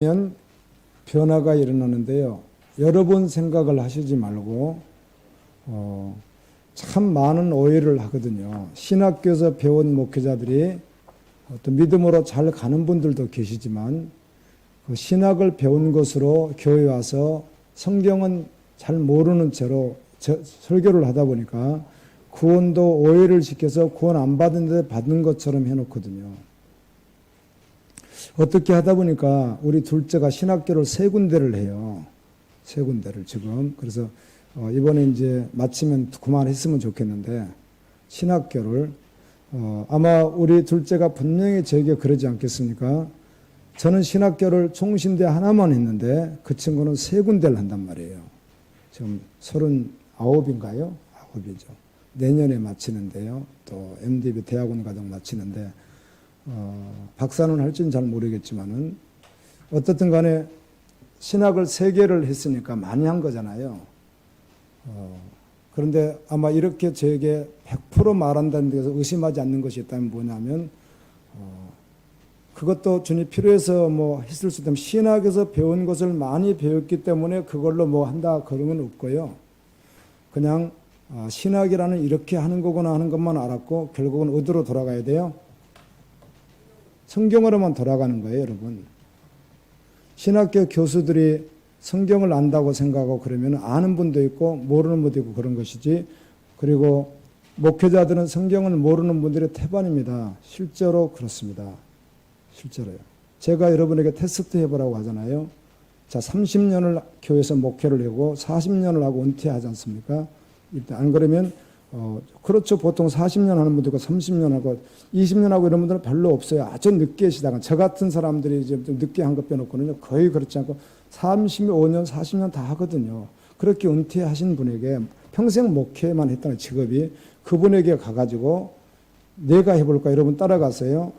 면 변화가 일어나는데요. 여러 번 생각을 하시지 말고 참 많은 오해를 하거든요. 신학교에서 배운 목회자들이 어떤 믿음으로 잘 가는 분들도 계시지만 그 신학을 배운 것으로 교회 와서 성경은 잘 모르는 채로 설교를 하다 보니까 구원도 오해를 시켜서 구원 안 받은데 받은 것처럼 해놓거든요. 어떻게 하다 보니까 우리 둘째가 신학교를 3군데를 해요. 3군데를 지금. 그래서 이번에 이제 마치면 그만했으면 좋겠는데 신학교를 아마 우리 둘째가 분명히 저에게 그러지 않겠습니까? 저는 신학교를 총신대 하나만 했는데 그 친구는 3군데를 한단 말이에요. 지금 39인가요? 9이죠. 내년에 마치는데요. 또 MDB 대학원 과정 마치는데 박사는 할지는 잘 모르겠지만은 어떻든 간에 신학을 3개를 했으니까 많이 한 거잖아요. 그런데 아마 이렇게 저에게 100% 말한다는 데서 의심하지 않는 것이 있다면 뭐냐면 그것도 주님이 필요해서 뭐 했을 수 있다면 신학에서 배운 것을 많이 배웠기 때문에 그걸로 뭐 한다 그런 건 없고요. 그냥 신학이라는 이렇게 하는 거구나 하는 것만 알았고 결국은 어디로 돌아가야 돼요? 성경으로만 돌아가는 거예요, 여러분. 신학교 교수들이 성경을 안다고 생각하고 그러면 아는 분도 있고 모르는 분도 있고 그런 것이지. 그리고 목회자들은 성경을 모르는 분들의 태반입니다. 실제로 그렇습니다. 실제로요. 제가 여러분에게 테스트 해보라고 하잖아요. 자, 30년을 교회에서 목회를 하고 40년을 하고 은퇴하지 않습니까? 일단 안 그러면 그렇죠. 보통 40년 하는 분들과 30년 하고 20년 하고 이런 분들은 별로 없어요. 아주 늦게 시작한. 저 같은 사람들이 이제 좀 늦게 한 것 빼놓고는요. 거의 그렇지 않고 35년, 40년 다 하거든요. 그렇게 은퇴하신 분에게 평생 목회만 했다는 직업이 그분에게 가가지고 내가 해볼까 여러분 따라가세요.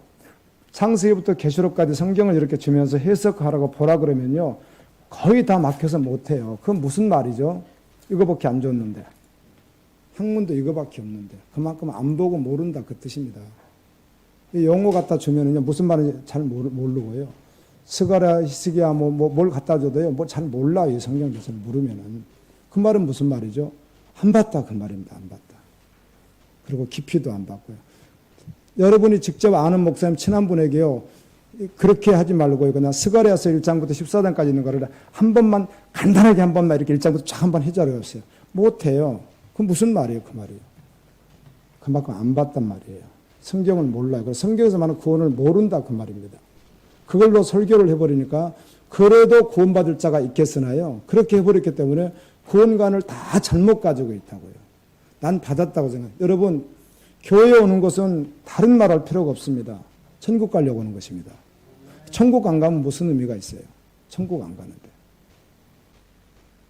창세기부터 계시록까지 성경을 이렇게 주면서 해석하라고 보라 그러면요. 거의 다 막혀서 못해요. 그건 무슨 말이죠? 이거밖에 안 줬는데. 학문도 이거밖에 없는데 그만큼 안 보고 모른다 그 뜻입니다. 용어 갖다 주면은요 무슨 말인지 잘 모르고요. 스가랴 히스기야 뭘 갖다 줘도요 뭐 잘 몰라요. 이 성경 교수를 물으면은 그 말은 무슨 말이죠? 안 봤다 그 말입니다. 안 봤다. 그리고 깊이도 안 봤고요. 여러분이 직접 아는 목사님 친한 분에게요 그렇게 하지 말고요. 그냥 스가랴서 1장부터 14장까지 있는 거를 한 번만 간단하게 한 번만 이렇게 1장부터 쫙 한 번 해줘요. 못해요. 그 무슨 말이에요? 그 말이에요. 그만큼 안 봤단 말이에요. 성경을 몰라요. 그래서 성경에서 말하는 구원을 모른다 그 말입니다. 그걸로 설교를 해버리니까 그래도 구원받을 자가 있겠으나요. 그렇게 해버렸기 때문에 구원관을 다 잘못 가지고 있다고요. 난 받았다고 생각해요. 여러분 교회에 오는 것은 다른 말 할 필요가 없습니다. 천국 가려고 오는 것입니다. 천국 안 가면 무슨 의미가 있어요? 천국 안 가는데.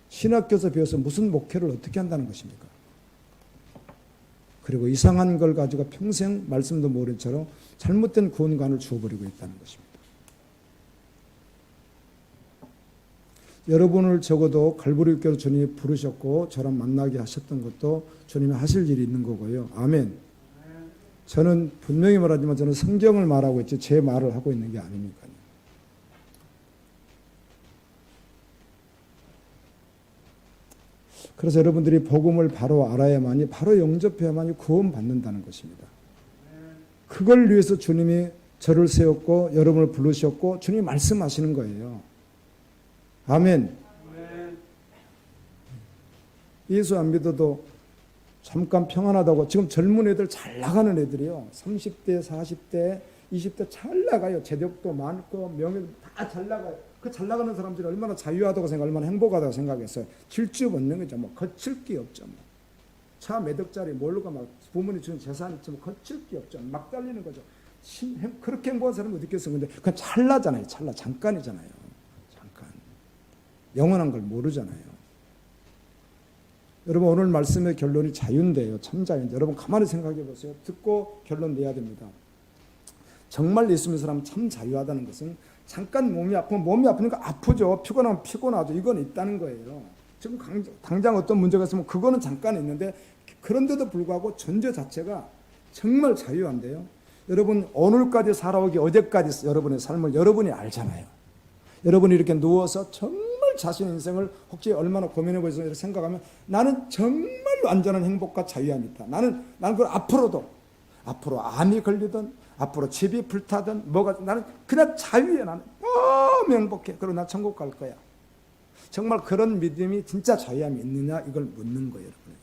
신학교에서 배워서 무슨 목회를 어떻게 한다는 것입니까? 그리고 이상한 걸 가지고 평생 말씀도 모른 채로 잘못된 구원관을 주어버리고 있다는 것입니다. 여러분을 적어도 갈보리 교회로 주님이 부르셨고 저랑 만나게 하셨던 것도 주님이 하실 일이 있는 거고요. 아멘. 저는 분명히 말하지만 저는 성경을 말하고 있지 제 말을 하고 있는 게 아니니까요. 그래서 여러분들이 복음을 바로 알아야만이 바로 영접해야만이 구원받는다는 것입니다. 그걸 위해서 주님이 저를 세웠고 여러분을 부르셨고 주님이 말씀하시는 거예요. 아멘. 예수 안 믿어도 잠깐 평안하다고 지금 젊은 애들 잘 나가는 애들이요. 30대, 40대, 20대 잘 나가요. 재력도 많고 명예도 다 잘 나가요. 그 잘 나가는 사람들이 얼마나 자유하다고 얼마나 행복하다고 생각했어요. 질주 없는 거죠. 뭐 거칠 게 없죠. 뭐. 차 몇 억짜리 몰고 막 부모님 주는 재산 있지 뭐 거칠 게 없죠. 막 달리는 거죠. 그렇게 행복한 사람은 어디 있겠어. 근데 그건 찰나잖아요. 찰나. 잠깐이잖아요. 잠깐. 영원한 걸 모르잖아요. 여러분 오늘 말씀의 결론이 자유인데요. 참 자유인데 여러분 가만히 생각해 보세요. 듣고 결론 내야 됩니다. 정말 예수 믿는 사람은 참 자유하다는 것은 잠깐 몸이 아프니까 아프죠. 피곤하면 피곤하죠. 이건 있다는 거예요. 지금 당장 어떤 문제가 있으면 그거는 잠깐 있는데 그런데도 불구하고 존재 자체가 정말 자유한데요. 여러분 오늘까지 살아오기 어제까지 여러분의 삶을 여러분이 알잖아요. 여러분이 이렇게 누워서 정말 자신의 인생을 혹시 얼마나 고민해 보셔서 이렇게 생각하면 나는 정말 완전한 행복과 자유함이 있다. 나는 그걸 앞으로 암이 걸리든 앞으로 집이 불타든 나는 그냥 자유해. 나는 너무 행복해. 그리고 나 천국 갈 거야. 정말 그런 믿음이 진짜 자유함이 있느냐 이걸 묻는 거예요. 여러분에게.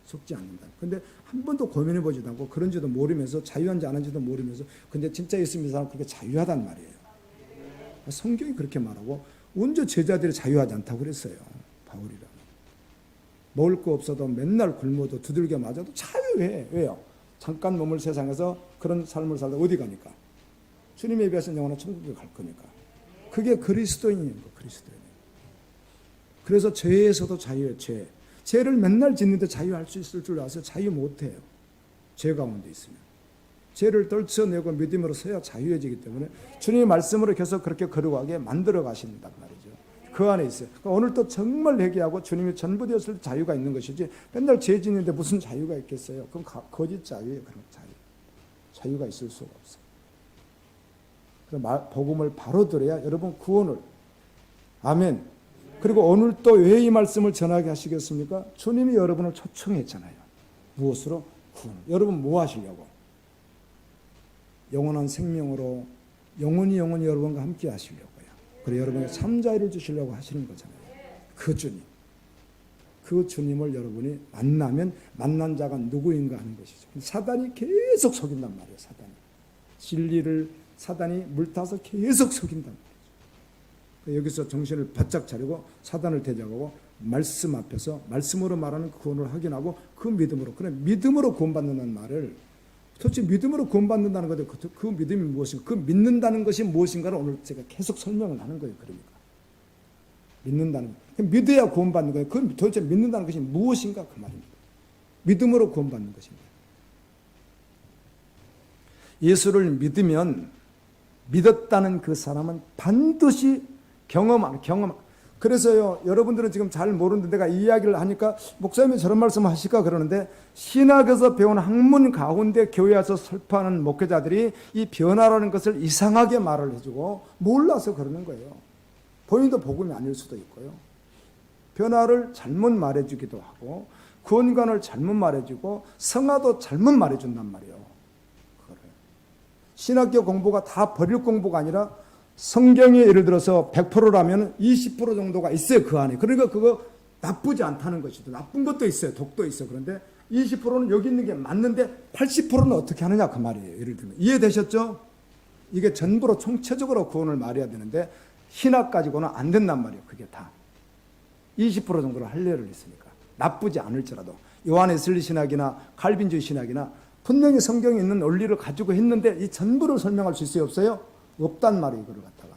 속지 않는다. 근데 한 번도 고민해 보지도 않고 그런지도 모르면서 자유한지 아닌지도 모르면서 근데 진짜 예수 믿는 사람은 그렇게 자유하단 말이에요. 성경이 그렇게 말하고 언제 제자들이 자유하지 않다고 그랬어요. 바울이라. 먹을 거 없어도 맨날 굶어도 두들겨 맞아도 자유해. 왜요? 잠깐 머물 세상에서 그런 삶을 살다 어디 가니까? 주님에 비해서 영원한 천국에 갈 거니까. 그게 그리스도인인 거, 그리스도인. 그래서 죄에서도 자유해, 죄. 죄를 맨날 짓는데 자유할 수 있을 줄 아세요? 자유 못해요. 죄 가운데 있으면. 죄를 떨쳐내고 믿음으로 서야 자유해지기 때문에 주님의 말씀으로 계속 그렇게 거룩하게 만들어 가신단 말이죠. 그 안에 있어요. 그러니까 오늘 또 정말 회개하고 주님이 전부 되었을 때 자유가 있는 것이지 맨날 죄 짓는데 무슨 자유가 있겠어요? 그건 거짓 자유예요. 그런 자유. 자유가 있을 수가 없어요. 그래서 복음을 바로 들어야 여러분 구원을. 아멘. 그리고 오늘 또 왜 이 말씀을 전하게 하시겠습니까? 주님이 여러분을 초청했잖아요. 무엇으로? 구원. 여러분 뭐 하시려고? 영원한 생명으로 영원히 여러분과 함께 하시려고요. 그리고 여러분에게 참 자유를 주시려고 하시는 거잖아요. 그 주님. 그 주님을 여러분이 만나면 만난 자가 누구인가 하는 것이죠. 사단이 계속 속인단 말이에요. 사단이. 진리를 사단이 물타서 계속 속인단 말이에요. 여기서 정신을 바짝 차리고 사단을 대적하고 말씀 앞에서 말씀으로 말하는 구원을 확인하고 그 믿음으로. 그래 믿음으로 구원받는다는 말을 도대체 믿음으로 구원받는다는 것도 그 믿음이 무엇인가, 그 믿는다는 것이 무엇인가를 오늘 제가 계속 설명을 하는 거예요. 그러니까 믿는다는 거. 믿어야 구원받는 거예요. 그 도대체 믿는다는 것이 무엇인가 그 말입니다. 믿음으로 구원받는 것입니다. 예수를 믿으면 믿었다는 그 사람은 반드시 경험. 그래서요, 여러분들은 지금 잘 모르는데 내가 이 이야기를 하니까 목사님이 저런 말씀을 하실까 그러는데 신학에서 배운 학문 가운데 교회 와서 설파하는 목회자들이 이 변화라는 것을 이상하게 말을 해주고 몰라서 그러는 거예요. 본인도 복음이 아닐 수도 있고요. 변화를 잘못 말해주기도 하고 구원관을 잘못 말해주고 성화도 잘못 말해준단 말이에요. 그거를. 신학교 공부가 다 버릴 공부가 아니라 성경에 예를 들어서 100%라면 20% 정도가 있어요. 그 안에. 그러니까 그거 나쁘지 않다는 것이죠. 나쁜 것도 있어요. 독도 있어요. 그런데 20%는 여기 있는 게 맞는데 80%는 어떻게 하느냐 그 말이에요. 예를 들면. 이해되셨죠? 이게 전부로 총체적으로 구원을 말해야 되는데 신학 가지고는 안 된단 말이에요. 그게 다. 20% 정도로 할례를 했으니까. 나쁘지 않을지라도. 요한웨슬리 신학이나 칼빈주의 신학이나 분명히 성경에 있는 원리를 가지고 했는데 이 전부를 설명할 수 있어요? 없어요? 없단 말이에요. 이거를 갖다가.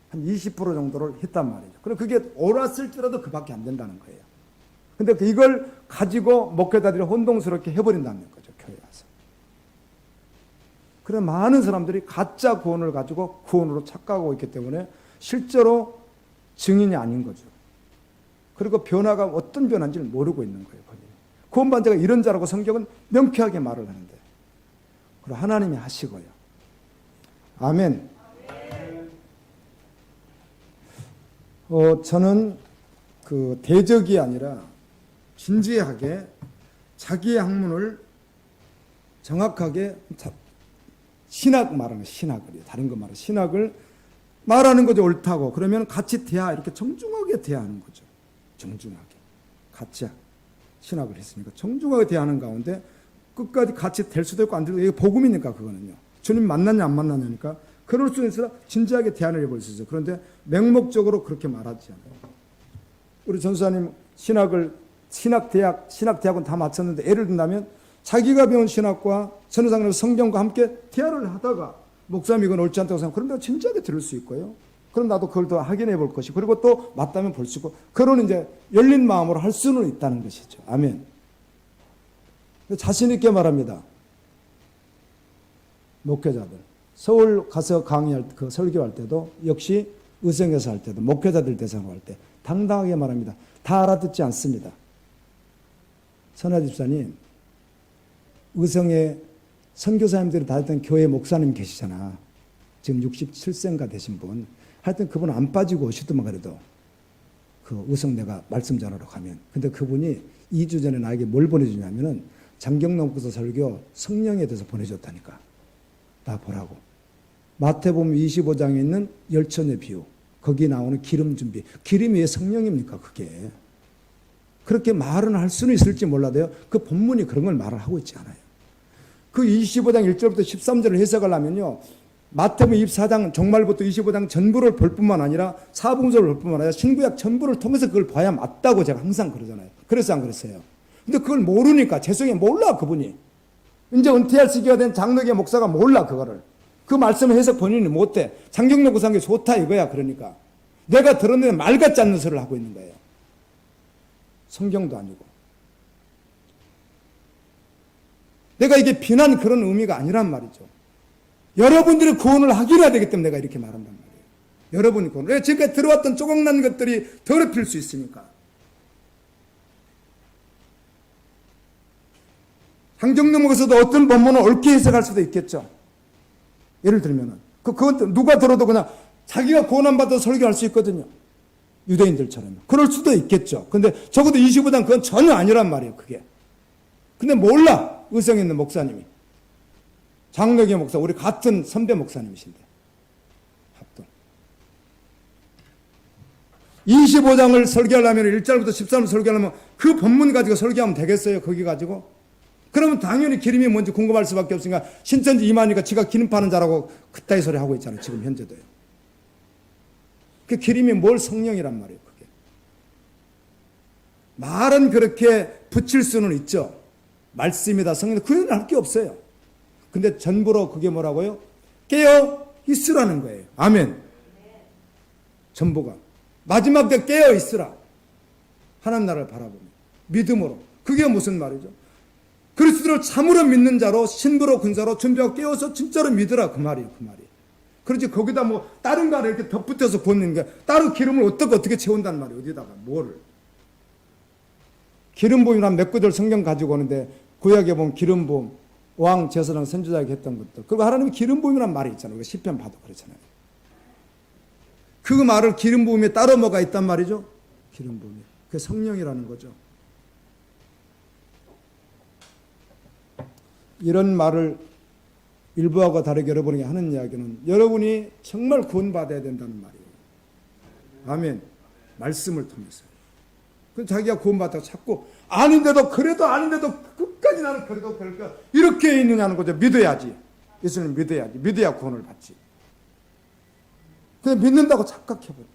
한 20% 정도를 했단 말이죠. 그럼 그게 옳았을지라도 그밖에 안 된다는 거예요. 근데 이걸 가지고 목회자들이 혼동스럽게 해버린다는 거죠. 교회 와서. 그래 많은 사람들이 가짜 구원을 가지고 구원으로 착각하고 있기 때문에 실제로 증인이 아닌 거죠. 그리고 변화가 어떤 변화인지를 모르고 있는 거예요. 구원받은 자가 이런 자라고 성경은 명쾌하게 말을 하는데. 그리고 하나님이 하시고요. 아멘. 저는 그 대적이 아니라 진지하게 자기의 학문을 정확하게 신학 말하는 신학을 다른 거 말하는 신학을 말하는 거죠. 옳다고. 그러면 같이 이렇게 정중하게 대하는 거죠. 정중하게. 같이 신학을 했으니까 정중하게 대하는 가운데 끝까지 같이 될 수도 있고 안 될 수도 있고 이게 복음이니까 그거는요. 주님 만났냐 안 만났냐니까 그럴 수 있어서 진지하게 대안을 해볼 수 있어요. 그런데 맹목적으로 그렇게 말하지 않아요. 우리 전수사님 신학대학은 다 마쳤는데 예를 든다면 자기가 배운 신학과 전우상님 성경과 함께 대화를 하다가 목사님 이건 옳지 않다고 생각하면 그럼 내가 진지하게 들을 수 있고요. 그럼 나도 그걸 더 확인해 볼 것이고 그리고 또 맞다면 볼 수 있고 그런 이제 열린 마음으로 할 수는 있다는 것이죠. 아멘. 자신 있게 말합니다. 목회자들 서울 가서 강의할 그 설교할 때도 역시 의성에서 할 때도 목회자들 대상으로 할 때 당당하게 말합니다. 다 알아듣지 않습니다. 선하 집사님 의성에 선교사님들이 다녔던 교회 목사님 계시잖아. 지금 67세인가 되신 분. 하여튼 그분은 안 빠지고 오시더만 그래도 그 의성 내가 말씀 전하러 가면. 근데 그분이 2주 전에 나에게 뭘 보내주냐면은 장경농부서 설교 성령에 대해서 보내줬다니까. 나 보라고. 마태복음 25장에 있는 열천의 비유. 거기 나오는 기름 준비. 기름이 왜 성령입니까 그게. 그렇게 말은 할 수는 있을지 몰라도요. 그 본문이 그런 걸 말을 하고 있지 않아요. 그 25장 1절부터 13절을 해석하려면요. 마태복음 24장 종말부터 25장 전부를 볼 뿐만 아니라 사복음서를 볼 뿐만 아니라 신구약 전부를 통해서 그걸 봐야 맞다고 제가 항상 그러잖아요. 그래서 안 그랬어요. 근데 그걸 모르니까 죄송해 몰라 그분이. 이제 은퇴할 시기가 된 장로계 목사가 몰라 그거를. 그 말씀을 해석 본인이 못해. 장경록 구상이 좋다 이거야 그러니까. 내가 들었는데 말 같지 않는 소리를 하고 있는 거예요. 성경도 아니고. 내가 이게 비난 그런 의미가 아니란 말이죠. 여러분들이 구원을 하기로 해야 되기 때문에 내가 이렇게 말한단 말이에요. 여러분이 구원을. 왜 지금까지 들어왔던 조각난 것들이 더럽힐 수 있으니까. 장경록에서도 어떤 본문을 옳게 해석할 수도 있겠죠. 예를 들면은. 그건 누가 들어도 그냥 자기가 구원한 받아 설교할 수 있거든요. 유대인들처럼. 그럴 수도 있겠죠. 근데 적어도 25장 그건 전혀 아니란 말이에요, 그게. 근데 몰라. 의성에 있는 목사님이. 장로계 목사, 우리 같은 선배 목사님이신데. 합동. 25장을 설교하려면 1절부터 13절 설교하려면 그 본문 가지고 설교하면 되겠어요, 거기 가지고? 그러면 당연히 기름이 뭔지 궁금할 수밖에 없으니까 신천지 이만희가 지가 기름 파는 자라고 그따위 소리 하고 있잖아요, 지금 현재도요. 그 기름이 뭘 성령이란 말이에요, 그게. 말은 그렇게 붙일 수는 있죠. 말씀이다, 성령, 그 얘기는 할 게 없어요. 근데 전부로 그게 뭐라고요? 깨어 있으라는 거예요. 아멘. 전부가. 마지막 때 깨어 있으라. 하나님 나라를 바라보며. 믿음으로. 그게 무슨 말이죠? 그리스도를 참으로 믿는 자로 신부로 군사로 준비하고 깨어서 진짜로 믿으라. 그 말이에요. 그 말이. 그렇지 거기다 뭐 다른 거를 이렇게 덧붙여서 붓는 게 따로 기름을 어떻게 채운단 말이에요. 어디다가 뭐를. 기름 부음이란 몇 구절 성경 가지고 오는데 구약에 보면 기름 부음 왕 제사장 선지자에게 했던 것도 그리고 하나님이 기름 부음이란 말이 있잖아요. 시편 봐도 그렇잖아요. 그 말을 기름 부음에 따로 뭐가 있단 말이죠? 기름 부음이. 그게 성령이라는 거죠. 이런 말을 일부하고 다르게 여러분에게 하는 이야기는 여러분이 정말 구원받아야 된다는 말이에요. 아멘. 말씀을 통해서. 그 자기가 구원받다고 자꾸 아닌데도 그래도 아닌데도 끝까지 나는 그래도 그럴까 이렇게 있느냐는 거죠. 믿어야지. 예수님 믿어야지. 믿어야 구원을 받지. 그냥 믿는다고 착각해버려.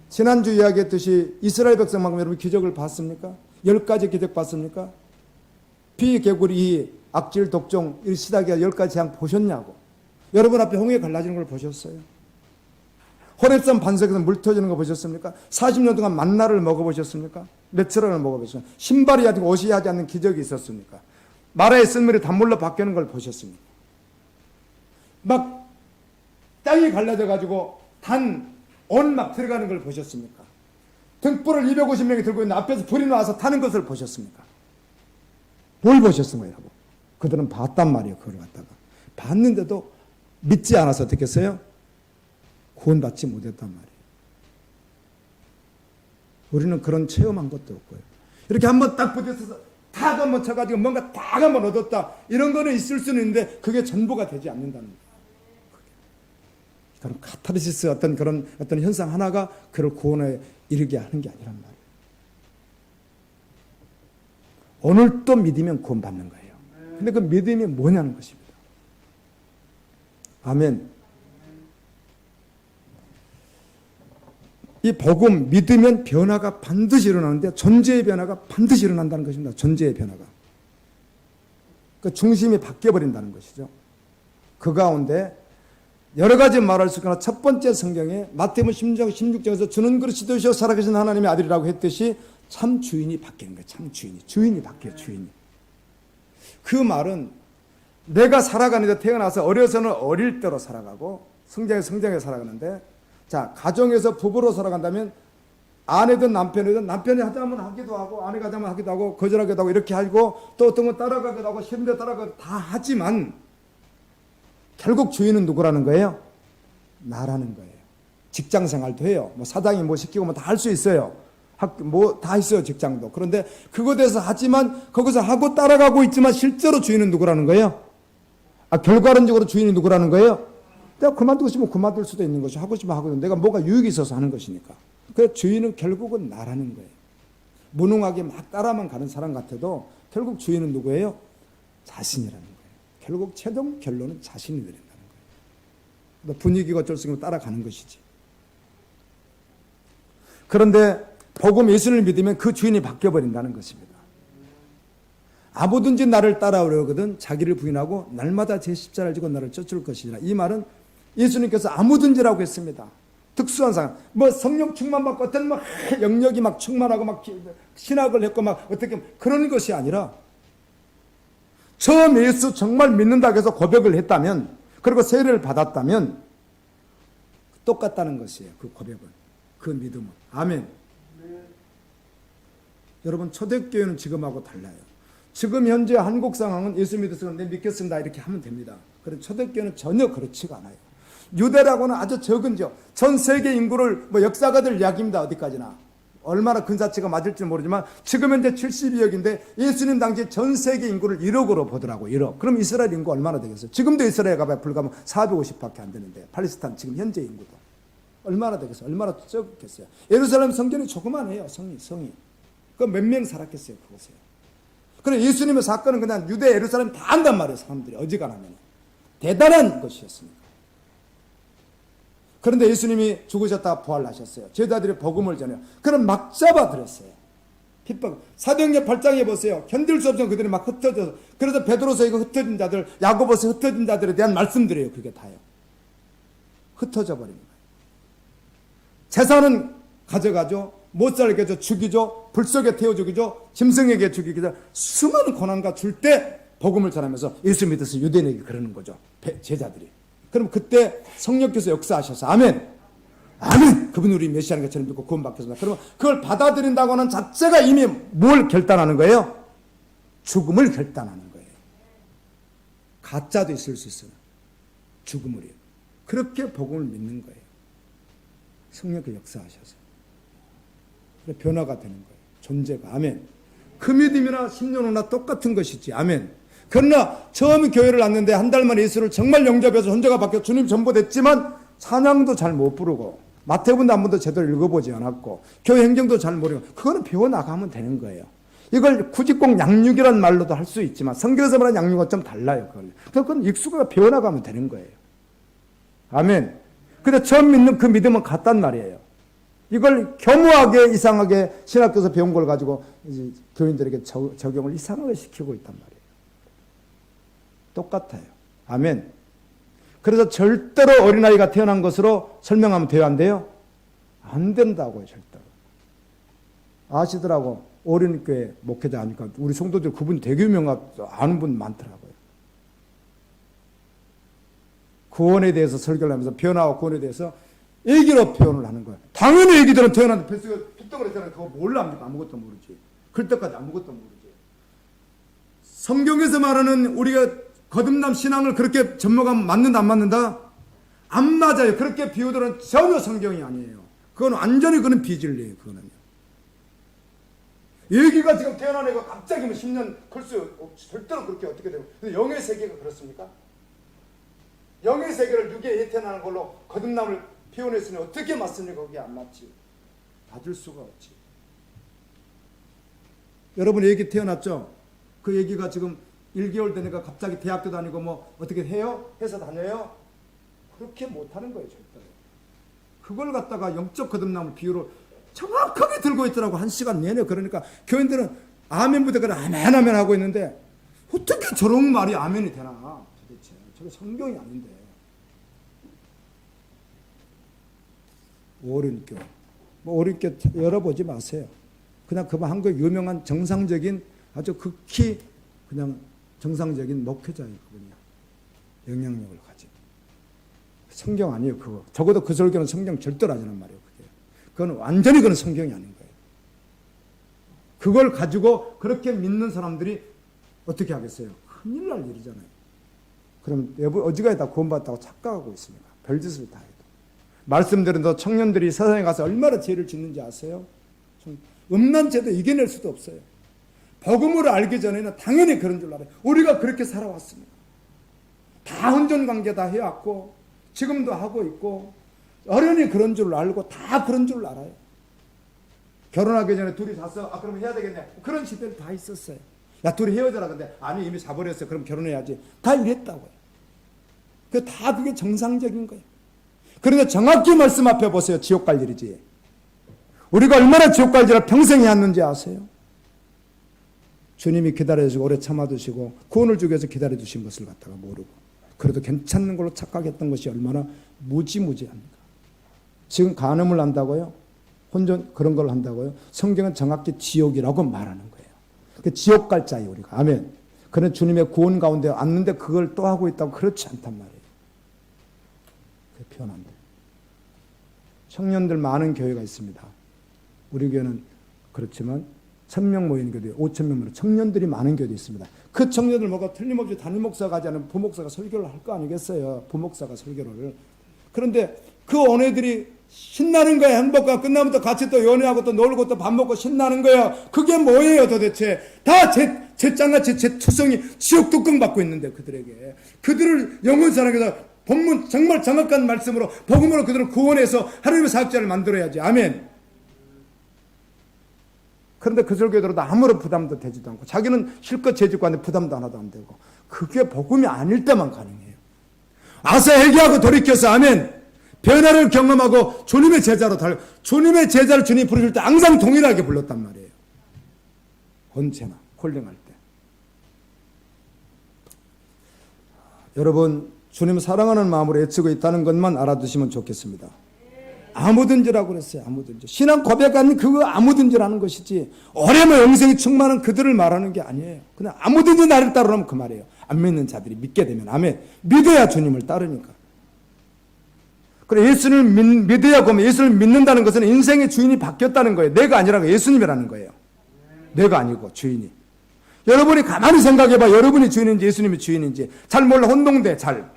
지난주 이야기했듯이 이스라엘 백성만큼 여러분 기적을 봤습니까? 10가지 기적 봤습니까? 피, 개구리, 악질, 독종, 이 시다기가 10가지 재앙 보셨냐고. 여러분 앞에 홍해 갈라지는 걸 보셨어요? 호렙산 반석에서 물 터지는 거 보셨습니까? 40년 동안 만나를 먹어보셨습니까? 며칠을 먹어보셨습니까? 신발이 아직 옷이 하지 않는 기적이 있었습니까? 마라의 쓴물이 단물로 바뀌는 걸 보셨습니까? 막 땅이 갈라져가지고 온 막 들어가는 걸 보셨습니까? 등불을 250명이 들고 있는데 앞에서 불이 나와서 타는 것을 보셨습니까? 뭘 보셨습니까, 여러분? 그들은 봤단 말이에요, 그걸 갖다가. 봤는데도 믿지 않아서 어떻게 했어요? 구원받지 못했단 말이에요. 우리는 그런 체험한 것도 없고요. 이렇게 한번 딱 부딪혀서 탁 한번 쳐가지고 뭔가 딱 한번 얻었다. 이런 거는 있을 수는 있는데 그게 전부가 되지 않는다는 거예요. 그런 카타르시스 어떤 현상 하나가 그를 구원에 이르게 하는 게 아니란 말이에요. 오늘 또 믿으면 구원받는 거예요. 근데 그 믿음이 뭐냐는 것입니다. 아멘. 이 복음 믿으면 변화가 반드시 일어나는데 존재의 변화가 반드시 일어난다는 것입니다. 존재의 변화가. 그 중심이 바뀌어버린다는 것이죠. 그 가운데 여러 가지 말할 수 있거나 첫 번째 성경에 마태복음 16장에서 주는 그릇이 되시어 살아계신 하나님의 아들이라고 했듯이 참 주인이 바뀌는 거예요. 참 주인이. 주인이 바뀌어요. 주인이. 그 말은 내가 살아가는데 태어나서 어려서는 어릴 때로 살아가고 성장에 살아가는데 자 가정에서 부부로 살아간다면 아내든 남편이든 남편이 하자면 하기도 하고 아내가 하자면 하기도 하고 거절하기도 하고 이렇게 하고 또 어떤 건 따라가기도 하고 싫은데 따라가기도 다 하지만 결국 주인은 누구라는 거예요? 나라는 거예요. 직장 생활도 해요. 뭐 사장이 뭐 시키고 뭐 다 할 수 있어요. 뭐 다 있어요, 직장도. 그런데 그거 대해서 하지만 거기서 하고 따라가고 있지만 실제로 주인은 누구라는 거예요? 결과론적으로 주인이 누구라는 거예요? 내가 그만두고 싶으면 그만둘 수도 있는 것이, 하고 싶으면 하거든. 내가 뭐가 유익이 있어서 하는 것이니까. 그 주인은 결국은 나라는 거예요. 무능하게 막 따라만 가는 사람 같아도 결국 주인은 누구예요? 자신이라는 거예요. 결국 최종 결론은 자신이 내린다는 거예요. 분위기가 어쩔 수 없이 따라가는 것이지. 그런데 복음 예수를 믿으면 그 주인이 바뀌어버린다는 것입니다. 아무든지 나를 따라오려거든 자기를 부인하고 날마다 제 십자가를 지고 나를 쫓을 것이라. 이 말은 예수님께서 아무든지라고 했습니다. 특수한 상황, 뭐 성령 충만 받고 어떤 막 영역이 막 충만하고 막 신학을 했고 막 어떻게 그런 것이 아니라 처음 예수 정말 믿는다고 해서 고백을 했다면, 그리고 세례를 받았다면 똑같다는 것이에요. 그 고백은, 그 믿음은. 아멘. 여러분, 초대교회는 지금하고 달라요. 지금 현재 한국 상황은 예수 믿어서 내 믿겠습니다 이렇게 하면 됩니다. 그런데 초대교회는 전혀 그렇지가 않아요. 유대라고는 아주 적은죠. 전 세계 인구를 뭐 역사가들 이야기입니다. 어디까지나. 얼마나 근사치가 맞을지 모르지만 지금 현재 72억인데 예수님 당시에 전 세계 인구를 1억으로 보더라고요. 1억. 그럼 이스라엘 인구 얼마나 되겠어요? 지금도 이스라엘 가봐야 불가면 450밖에 안 되는데, 팔레스타인 지금 현재 인구도 얼마나 되겠어요? 얼마나 적겠어요? 예루살렘 성전이 조그만해요. 성이. 그 몇 명 살았겠어요? 그곳에. 그래, 예수님의 사건은 그냥 유대 예루살렘 다 한단 말이에요. 사람들이 어지간하면. 대단한 것이었습니다. 그런데 예수님이 죽으셨다가 부활하셨어요. 제자들이 복음을 전해요. 그럼 막 잡아들였어요. 핍박. 사도행전 8장에 보세요. 견딜 수 없으면 그들이 막 흩어져서, 그래서 베드로서 이거 흩어진 자들, 야고보서 흩어진 자들에 대한 말씀들이에요. 그게 다요. 흩어져 버립니다. 재산은 가져가죠. 못 살게 해서 죽이죠. 불 속에 태워 죽이죠. 짐승에게 죽이기죠. 수많은 고난과 줄 때 복음을 전하면서 예수 믿어서 유대인에게 그러는 거죠. 제자들이. 그럼 그때 성령께서 역사하셔서 아멘. 아멘. 그분이 우리 메시아인 것처럼 믿고 구원받겠습니다. 그러면 그걸 받아들인다고 하는 자체가 이미 뭘 결단하는 거예요? 죽음을 결단하는 거예요. 가짜도 있을 수 있어요. 죽음을요. 그렇게 복음을 믿는 거예요. 성령께서 역사하셔서. 변화가 되는 거예요. 존재가. 아멘. 그 믿음이나 10년 후나 똑같은 것이지. 아멘. 그러나 처음 교회를 왔는데 한 달 만에 예수를 정말 영접해서 존재가 바뀌어 주님 전보됐지만 찬양도 잘 못 부르고 마태복음도 한 번도 제대로 읽어보지 않았고 교회 행정도 잘 모르고, 그거는 배워나가면 되는 거예요. 이걸 굳이 꼭 양육이란 말로도 할 수 있지만 성경에서 말하는 양육은 좀 달라요. 그건 익숙하게 배워나가면 되는 거예요. 아멘. 근데 처음 믿는 그 믿음은 같단 말이에요. 이걸 교묘하게 이상하게 신학교에서 배운 걸 가지고 이제 교인들에게 적용을 이상하게 시키고 있단 말이에요. 똑같아요. 아멘. 그래서 절대로 어린아이가 태어난 것으로 설명하면 돼요, 안 돼요? 안 된다고요, 절대로. 아시더라고. 어린이교회 목회자 하니까 우리 성도들 그분 되게 유명하고 아는 분 많더라고요. 구원에 대해서 설교를 하면서 변화와 구원에 대해서 얘기로 표현을 하는 거예요. 당연히 애기들은 태어났는데 뱃속에 핏덩어리 태어나서 그거 몰라. 아무것도 모르지. 클 때까지 아무것도 모르지. 성경에서 말하는 우리가 거듭남 신앙을 그렇게 접목하면 맞는다 안 맞는다? 안 맞아요. 그렇게 비유들은 전혀 성경이 아니에요. 그건 완전히 그는 비진리예요. 그거는요. 얘기가 지금 태어난 애가 갑자기 뭐 10년 클 수 절대로 그렇게 어떻게 되고. 근데 영의 세계가 그렇습니까? 영의 세계를 육에 태어나는 걸로 거듭남을 표현했으니 어떻게 맞습니까? 그게 안 맞지. 받을 수가 없지. 여러분 얘기 태어났죠? 그 얘기가 지금 1개월 되니까 갑자기 대학도 다니고 뭐 어떻게 해요? 회사 다녀요? 그렇게 못하는 거예요. 절대로. 그걸 갖다가 영적 거듭남을 비유로 정확하게 들고 있더라고. 1시간 내내. 그러니까 교인들은 아멘부터 그래 아멘 아멘 하고 있는데 어떻게 저런 말이 아멘이 되나 도대체. 저게 성경이 아닌데. 오륜교. 뭐 오륜교 열어보지 마세요. 그냥 그만 한국 유명한 정상적인 아주 극히 그냥 정상적인 목회자예요. 그분이. 영향력을 가진. 성경 아니에요. 그거. 적어도 그 설교는 성경 절대로 아니란 말이에요. 그게. 그건 완전히 그건 성경이 아닌 거예요. 그걸 가지고 그렇게 믿는 사람들이 어떻게 하겠어요? 큰일 날 일이잖아요. 그럼 어지간히 다 구원받았다고 착각하고 있습니다. 별짓을 다 해도. 말씀드린 또 청년들이 세상에 가서 얼마나 죄를 짓는지 아세요? 음란 죄도 이겨낼 수도 없어요. 복음을 알기 전에는 당연히 그런 줄 알아요. 우리가 그렇게 살아왔습니다. 다 혼전관계 다 해왔고 지금도 하고 있고 어른이 그런 줄 알고 다 그런 줄 알아요. 결혼하기 전에 둘이 잤어. 그럼 해야 되겠네. 그런 시대를 다 있었어요. 야, 둘이 헤어져라. 근데 아니 이미 자버렸어. 그럼 결혼해야지. 다 이랬다고요. 그게 정상적인 거예요. 그런데 정확히 말씀 앞에 보세요. 지옥 갈 일이지. 우리가 얼마나 지옥 갈 일을 평생 해왔는지 아세요? 주님이 기다려주시고 오래 참아두시고 구원을 주기 위해서 기다려주신 것을 갖다가 모르고 그래도 괜찮은 걸로 착각했던 것이 얼마나 무지무지합니까? 지금 간음을 한다고요? 혼전 그런 걸 한다고요? 성경은 정확히 지옥이라고 말하는 거예요. 그 지옥 갈 자예요, 우리가. 아멘. 그런 주님의 구원 가운데 앉는데 그걸 또 하고 있다고 그렇지 않단 말이에요. 그게 표현한데. 청년들 많은 교회가 있습니다. 우리 교회는 그렇지만 1000명 모이는 교회, 5000명 모이는 청년들이 많은 교회도 있습니다. 그 청년들 뭐가 틀림없이 담임 목사가 하지 않으면 부목사가 설교를 할 거 아니겠어요? 부목사가 설교를. 그런데 그 언어들이 신나는 거야. 행복과 끝나면 또 같이 또 연애하고 또 놀고 또 밥 먹고 신나는 거야. 그게 뭐예요 도대체? 다 제 짱같이 제 투성이 지옥 뚜껑 받고 있는데 그들에게. 그들을 영혼 사랑해서 본문 정말 정확한 말씀으로 복음으로 그들을 구원해서 하나님의 사역자를 만들어야지. 아멘. 그런데 그 설교에 들어도 아무런 부담도 되지도 않고 자기는 실컷 재짓고 하는데 부담도 하나도 안 되고 그게 복음이 아닐 때만 가능해요. 아사 회개하고 돌이켜서 아멘. 변화를 경험하고 주님의 제자로 주님의 제자를 주님이 부르실 때 항상 동일하게 불렀단 말이에요. 언제나 콜링할 때. 여러분 주님 사랑하는 마음으로 애쓰고 있다는 것만 알아두시면 좋겠습니다. 아무든지라고 그랬어요. 아무든지. 신앙 고백하는 그거 아무든지라는 것이지 오래만 영생이 충만한 그들을 말하는 게 아니에요. 그냥 아무든지 나를 따르라면 그 말이에요. 안 믿는 자들이 믿게 되면 아멘. 믿어야 주님을 따르니까. 그래 예수를 믿어야 그러면 예수를 믿는다는 것은 인생의 주인이 바뀌었다는 거예요. 내가 아니라 예수님이라는 거예요. 내가 아니고 주인이. 여러분이 가만히 생각해봐. 여러분이 주인인지 예수님이 주인인지 잘 몰라. 혼동돼 잘.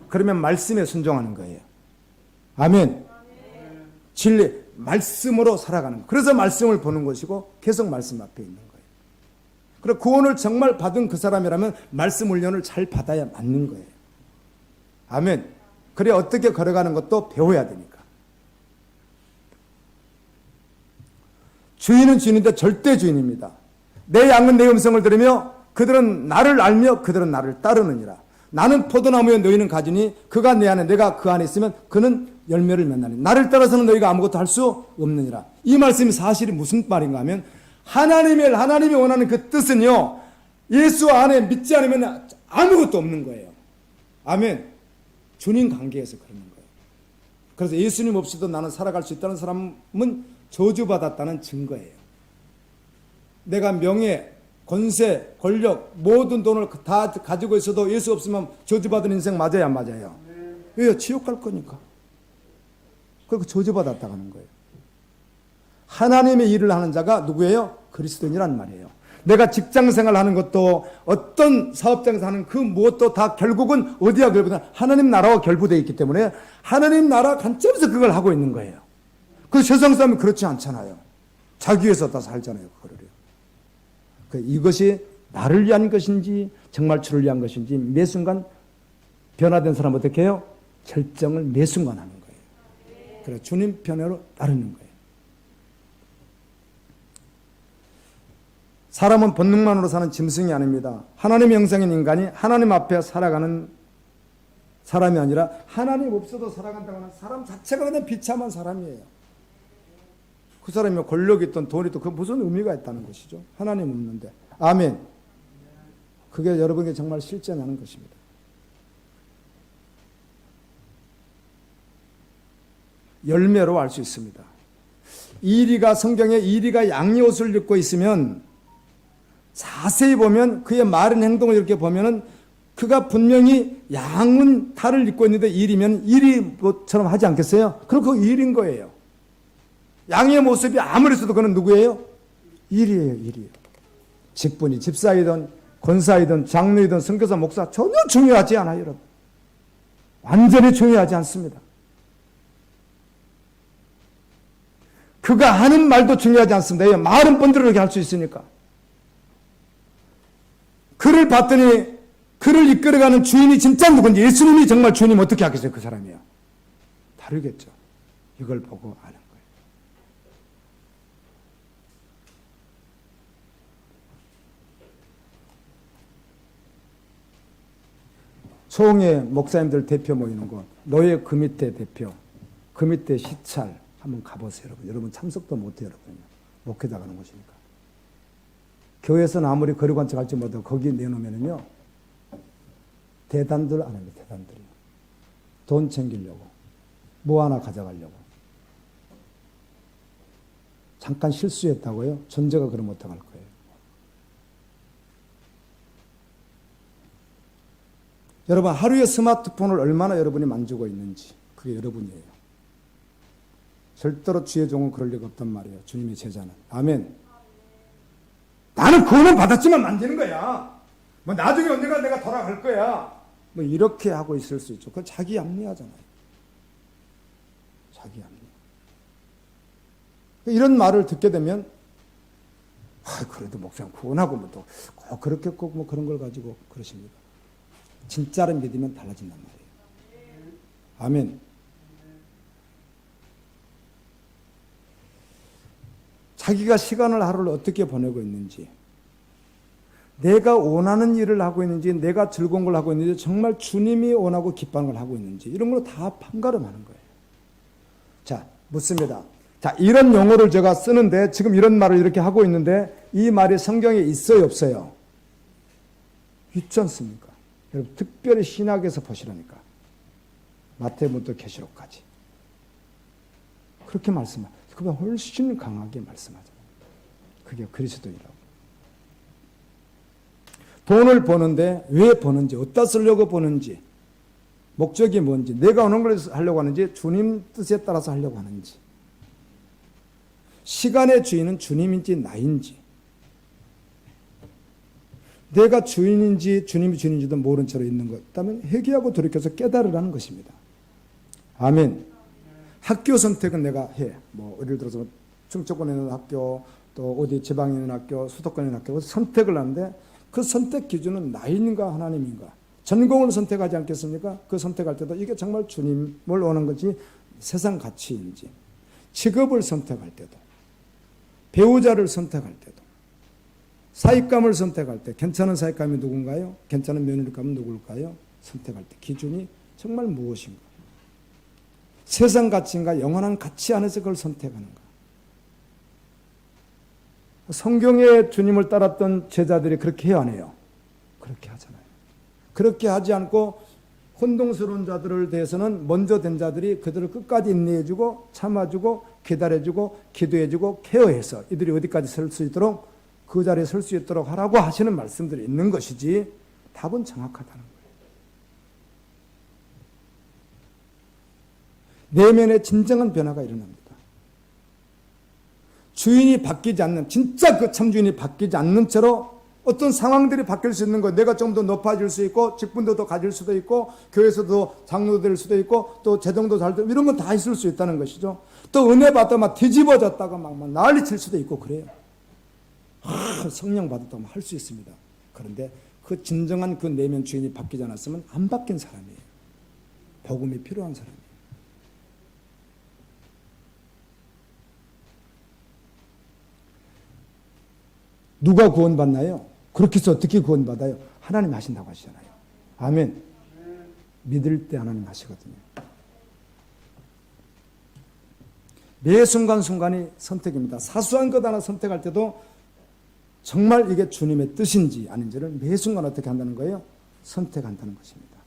그러면 말씀에 순종하는 거예요. 아멘. 진리 말씀으로 살아가는 거예요. 그래서 말씀을 보는 것이고 계속 말씀 앞에 있는 거예요. 그리고 구원을 정말 받은 그 사람이라면 말씀 훈련을 잘 받아야 맞는 거예요. 아멘. 그래 어떻게 걸어가는 것도 배워야 되니까. 주인은 주인인데 절대 주인입니다. 내 양은 내 음성을 들으며 그들은 나를 알며 그들은 나를 따르느니라. 나는 포도나무여 너희는 가지니 그가 내 안에 내가 그 안에 있으면 그는 열매를 맺나니 나를 따라서는 너희가 아무것도 할 수 없느니라. 이 말씀이 사실이 무슨 말인가 하면 하나님이 원하는 그 뜻은요 예수 안에 믿지 않으면 아무것도 없는 거예요. 아멘. 주님 관계에서 그러는 거예요. 그래서 예수님 없이도 나는 살아갈 수 있다는 사람은 저주받았다는 증거예요. 내가 명예, 권세, 권력, 모든 돈을 다 가지고 있어도 예수 없으면 저주받은 인생 맞아요, 안 맞아요? 왜요? 지옥 갈 거니까. 그러니까 저주받았다 하는 거예요. 하나님의 일을 하는 자가 누구예요? 그리스도인이란 말이에요. 내가 직장생활 하는 것도 어떤 사업장에서 하는 그 무엇도 다 결국은 어디와 결부다? 하나님 나라와 결부되어 있기 때문에 하나님 나라 관점에서 그걸 하고 있는 거예요. 그 세상 사람은 그렇지 않잖아요. 자기 위해서 다 살잖아요. 그거를요. 이것이 나를 위한 것인지 정말 주를 위한 것인지 매 순간 변화된 사람은 어떻게 해요? 결정을 매 순간 하는 거예요. 그래서 주님 편으로 따르는 거예요. 사람은 본능만으로 사는 짐승이 아닙니다. 하나님의 형상인 인간이 하나님 앞에 살아가는 사람이 아니라 하나님 없어도 살아간다고 하는 사람 자체가 그냥 비참한 사람이에요. 그 사람이 권력이 있든 돈이 있든 그 무슨 의미가 있다는 것이죠. 하나님 없는데. 아멘. 그게 여러분에게 정말 실제냐는 것입니다. 열매로 알 수 있습니다. 성경에 이리가 양의 옷을 입고 있으면 자세히 보면 그의 말은 행동을 이렇게 보면은 그가 분명히 양은 탈을 입고 있는데 일이면 일이처럼 하지 않겠어요? 그럼 그거 일인 거예요. 양의 모습이 아무리 있어도 그는 누구예요? 일이에요, 일이에요. 직분이 집사이든 권사이든 장로이든 선교사 목사 전혀 중요하지 않아요, 여러분. 완전히 중요하지 않습니다. 그가 하는 말도 중요하지 않습니다. 말은 번들어게 할 수 있으니까. 그를 봤더니 그를 이끌어가는 주인이 진짜 누군지, 예수님이 정말 주님 어떻게 하겠어요? 그 사람이요. 다르겠죠. 이걸 보고 아는 거예요. 소홍의 목사님들 대표 모이는 곳, 노예 그 밑에 대표, 그 밑에 시찰 한번 가보세요, 여러분. 여러분 참석도 못해요, 여러분. 목회자 가는 곳이니까. 교회에서는 아무리 거리관찰 할지 못해도 거기 내놓으면요, 대단들 안 합니다, 대단들이. 돈 챙기려고, 뭐 하나 가져가려고. 잠깐 실수했다고요? 존재가 그러면 어떡할 거예요? 여러분, 하루에 스마트폰을 얼마나 여러분이 만지고 있는지, 그게 여러분이에요. 절대로 주의 종은 그럴 리가 없단 말이에요. 주님의 제자는. 아멘. 나는 구원은 받았지만 만지는 거야. 뭐 나중에 언젠가 내가 돌아갈 거야. 뭐 이렇게 하고 있을 수 있죠. 그건 자기 합리화잖아요. 자기 합리화. 이런 말을 듣게 되면, 그래도 목사님 구원하고 뭐 또 그렇게 꼭 뭐 그런 걸 가지고 그러십니다. 진짜를 믿으면 달라진단 말이에요. 아멘. 자기가 시간을 하루를 어떻게 보내고 있는지, 내가 원하는 일을 하고 있는지, 내가 즐거운 걸 하고 있는지, 정말 주님이 원하고 기뻐하는 걸 하고 있는지, 이런 걸 다 판가름하는 거예요. 자, 묻습니다. 자, 이런 용어를 제가 쓰는데, 지금 이런 말을 이렇게 하고 있는데, 이 말이 성경에 있어요, 없어요? 있지 않습니까? 여러분, 특별히 신학에서 보시라니까. 마태복음부터 계시록까지. 그렇게 말씀하세요. 그보다 훨씬 강하게 말씀하잖아요. 그게 그리스도이라고. 돈을 버는데 왜 버는지, 어디다 쓰려고 버는지, 목적이 뭔지, 내가 어느 걸 하려고 하는지, 주님 뜻에 따라서 하려고 하는지, 시간의 주인은 주님인지 나인지, 내가 주인인지 주님이 주인인지도 모른 채로 있는 것, 그다음에 회개하고 돌이켜서 깨달으라는 것입니다. 아멘. 학교 선택은 내가 해. 뭐 예를 들어서 충청권에 있는 학교, 또 어디 지방에 있는 학교, 수도권에 있는 학교, 선택을 하는데 그 선택 기준은 나인가 하나님인가? 전공을 선택하지 않겠습니까? 그 선택할 때도 이게 정말 주님을 원하는 건지, 세상 가치인지, 직업을 선택할 때도, 배우자를 선택할 때도, 사익감을 선택할 때 괜찮은 사익감이 누군가요? 괜찮은 며느리감은 누굴까요? 선택할 때 기준이 정말 무엇인가? 세상 가치인가, 영원한 가치 안에서 그걸 선택하는가? 성경의 주님을 따랐던 제자들이 그렇게 해야 안 해요? 그렇게 하잖아요. 그렇게 하지 않고 혼동스러운 자들을 대해서는 먼저 된 자들이 그들을 끝까지 인내해주고 참아주고 기다려주고 기도해주고 케어해서 이들이 어디까지 설 수 있도록, 그 자리에 설 수 있도록 하라고 하시는 말씀들이 있는 것이지, 답은 정확하다는 거예요. 내면의 진정한 변화가 일어납니다. 주인이 바뀌지 않는, 진짜 그 참주인이 바뀌지 않는 채로 어떤 상황들이 바뀔 수 있는 거예요. 내가 좀 더 높아질 수 있고, 직분도 더 가질 수도 있고, 교회에서도 장로 될 수도 있고, 또 재정도 잘 되고, 이런 건 다 있을 수 있다는 것이죠. 또 은혜 받다 막 뒤집어졌다가 막 난리 칠 수도 있고 그래요. 성령 받았다고 할 수 있습니다. 그런데 그 진정한 그 내면 주인이 바뀌지 않았으면 안 바뀐 사람이에요. 복음이 필요한 사람이에요. 누가 구원받나요? 그렇게 해서 어떻게 구원받아요? 하나님 하신다고 하시잖아요. 아멘. 믿을 때 하나님 하시거든요. 매 순간순간이 선택입니다. 사소한 것 하나 선택할 때도 정말 이게 주님의 뜻인지 아닌지를 매 순간 어떻게 한다는 거예요? 선택한다는 것입니다.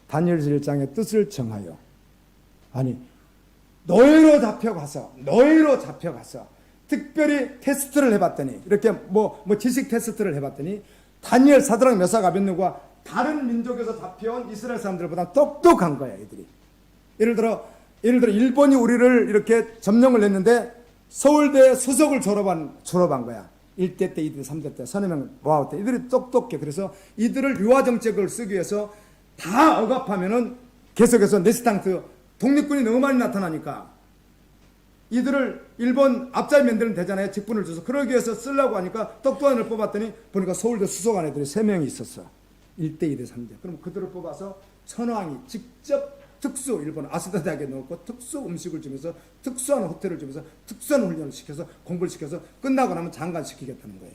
다니엘 1장의 뜻을 정하여, 아니 너희로 잡혀가서 특별히 테스트를 해봤더니, 이렇게 뭐 지식 테스트를 해봤더니 다니엘, 사드락, 메삭, 아벳느고가 다른 민족에서 잡혀온 이스라엘 사람들보다 똑똑한 거야, 애들이. 예를 들어 일본이 우리를 이렇게 점령을 했는데 서울대 수석을 졸업한 거야. 1대 때, 2대, 3대 때, 서너 명 모아왔대. 이들이 똑똑해. 그래서 이들을 유화 정책을 쓰기 위해서 다 억압하면은 계속해서 레지스탕스 독립군이 너무 많이 나타나니까 이들을 일본 앞자리 만들면 되잖아요. 직분을 줘서. 그러기 위해서 쓰려고 하니까 떡두안을 뽑았더니 보니까 서울대 수석관 애들이 3명이 있었어. 1대, 2대, 3대. 그럼 그들을 뽑아서 천황이 직접 특수 일본 아스다 대학에 넣고 특수 음식을 주면서 특수한 호텔을 주면서 특수한 훈련을 시켜서 공부를 시켜서 끝나고 나면 장관 시키겠다는 거예요.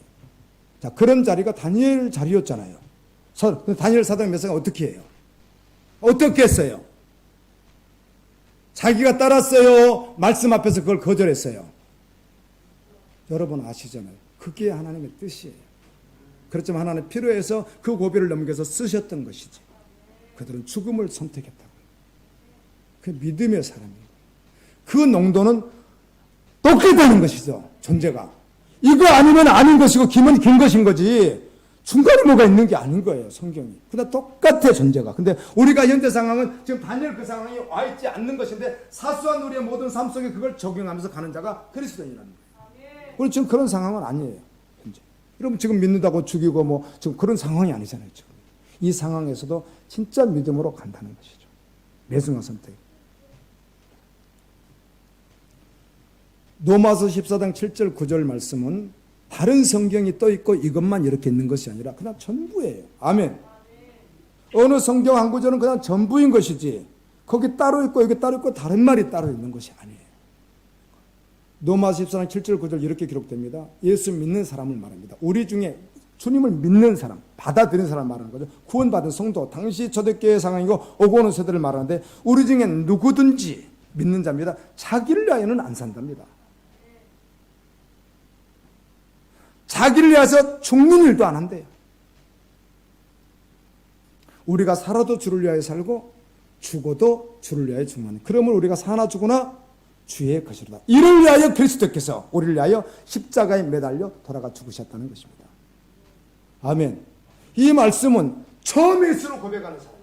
자, 그런 자리가 다니엘 자리였잖아요. 다니엘 사장 메사가 어떻게 해요? 어떻게 했어요? 자기가 따랐어요? 말씀 앞에서 그걸 거절했어요? 여러분 아시잖아요. 그게 하나님의 뜻이에요. 그렇지만 하나님 필요해서 그 고비를 넘겨서 쓰셨던 것이지. 그들은 죽음을 선택했다고. 그 믿음의 사람이에요. 그 농도는 똑같다는 것이죠. 존재가. 이거 아니면 아닌 것이고 김은 긴 것인 거지. 중간에 뭐가 있는 게 아닌 거예요. 성경이. 그냥 똑같아 존재가. 근데 우리가 현재 상황은 지금 다니엘 그 상황이 와 있지 않는 것인데 사소한 우리의 모든 삶 속에 그걸 적용하면서 가는 자가 그리스도인이라는 거예요. 우리 지금 그런 상황은 아니에요. 현재. 여러분 지금 믿는다고 죽이고 뭐 지금 그런 상황이 아니잖아요. 지금. 이 상황에서도 진짜 믿음으로 간다는 것이죠. 매순한 선택. 로마서 14장 7절 9절 말씀은 다른 성경이 떠 있고 이것만 이렇게 있는 것이 아니라 그냥 전부예요. 아멘. 어느 성경 한 구절은 그냥 전부인 것이지 거기 따로 있고 여기 따로 있고 다른 말이 따로 있는 것이 아니에요. 로마서 14장 7절 9절 이렇게 기록됩니다. 예수 믿는 사람을 말합니다. 우리 중에 주님을 믿는 사람, 받아들인 사람 말하는 거죠. 구원받은 성도, 당시 초대교회 상황이고 오고 오는 세대를 말하는데 우리 중에 누구든지 믿는 자입니다. 자기를 위하여는 안 산답니다. 자기를 위해서 죽는 일도 안 한대요. 우리가 살아도 주를 위하여 살고 죽어도 주를 위하여 죽는. 그러면 우리가 사나 죽으나 주의 것이로다. 이를 위하여 그리스도께서 우리를 위하여 십자가에 매달려 돌아가 죽으셨다는 것입니다. 아멘. 이 말씀은 처음 예수로 고백하는 사람이다.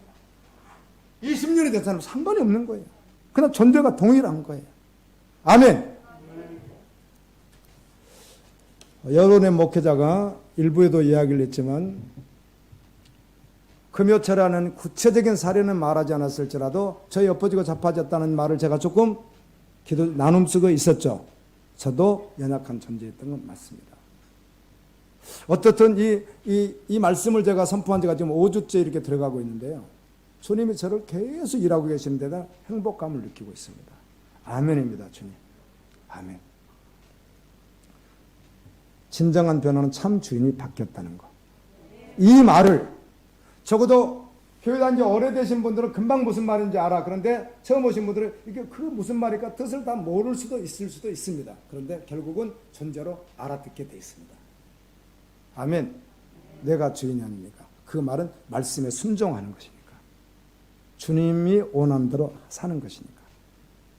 20년이 된 사람은 상관이 없는 거예요. 그냥 존재가 동일한 거예요. 아멘. 여론의 목회자가 일부에도 이야기를 했지만 금요철하는 구체적인 사례는 말하지 않았을지라도 저희 엎어지고 자빠졌다는 말을 제가 조금 나눔 쓰고 있었죠. 저도 연약한 존재였던 건 맞습니다. 어떻든 이 말씀을 제가 선포한 지가 지금 5주째 이렇게 들어가고 있는데요. 주님이 저를 계속 일하고 계시는 데다 행복감을 느끼고 있습니다. 아멘입니다. 주님. 아멘. 진정한 변화는 참 주인이 바뀌었다는 거. 이 말을 적어도 교회 다닌 지 오래되신 분들은 금방 무슨 말인지 알아. 그런데 처음 오신 분들은 이게 그 무슨 말일까 뜻을 다 모를 수도 있을 수도 있습니다. 그런데 결국은 존재로 알아듣게 돼 있습니다. 아멘. 내가 주인이 아닙니까? 그 말은 말씀에 순종하는 것이니까. 주님이 원하는 대로 사는 것이니까.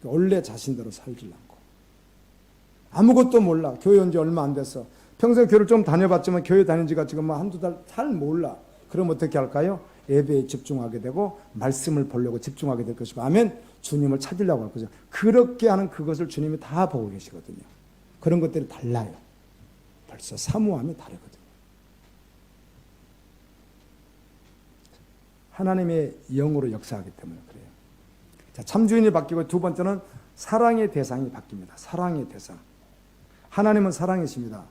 원래 자신대로 살질 않고. 아무것도 몰라. 교회 온 지 얼마 안 됐어. 평생 교회를 좀 다녀봤지만 교회 다닌 지가 지금 한두 달 잘 몰라. 그럼 어떻게 할까요? 예배에 집중하게 되고 말씀을 보려고 집중하게 될 것이고 아멘. 주님을 찾으려고 할 거죠. 그렇게 하는 그것을 주님이 다 보고 계시거든요. 그런 것들이 달라요. 벌써 사모함이 다르거든요. 하나님의 영으로 역사하기 때문에 그래요. 자, 참주인이 바뀌고 두 번째는 사랑의 대상이 바뀝니다. 사랑의 대상. 하나님은 사랑이십니다.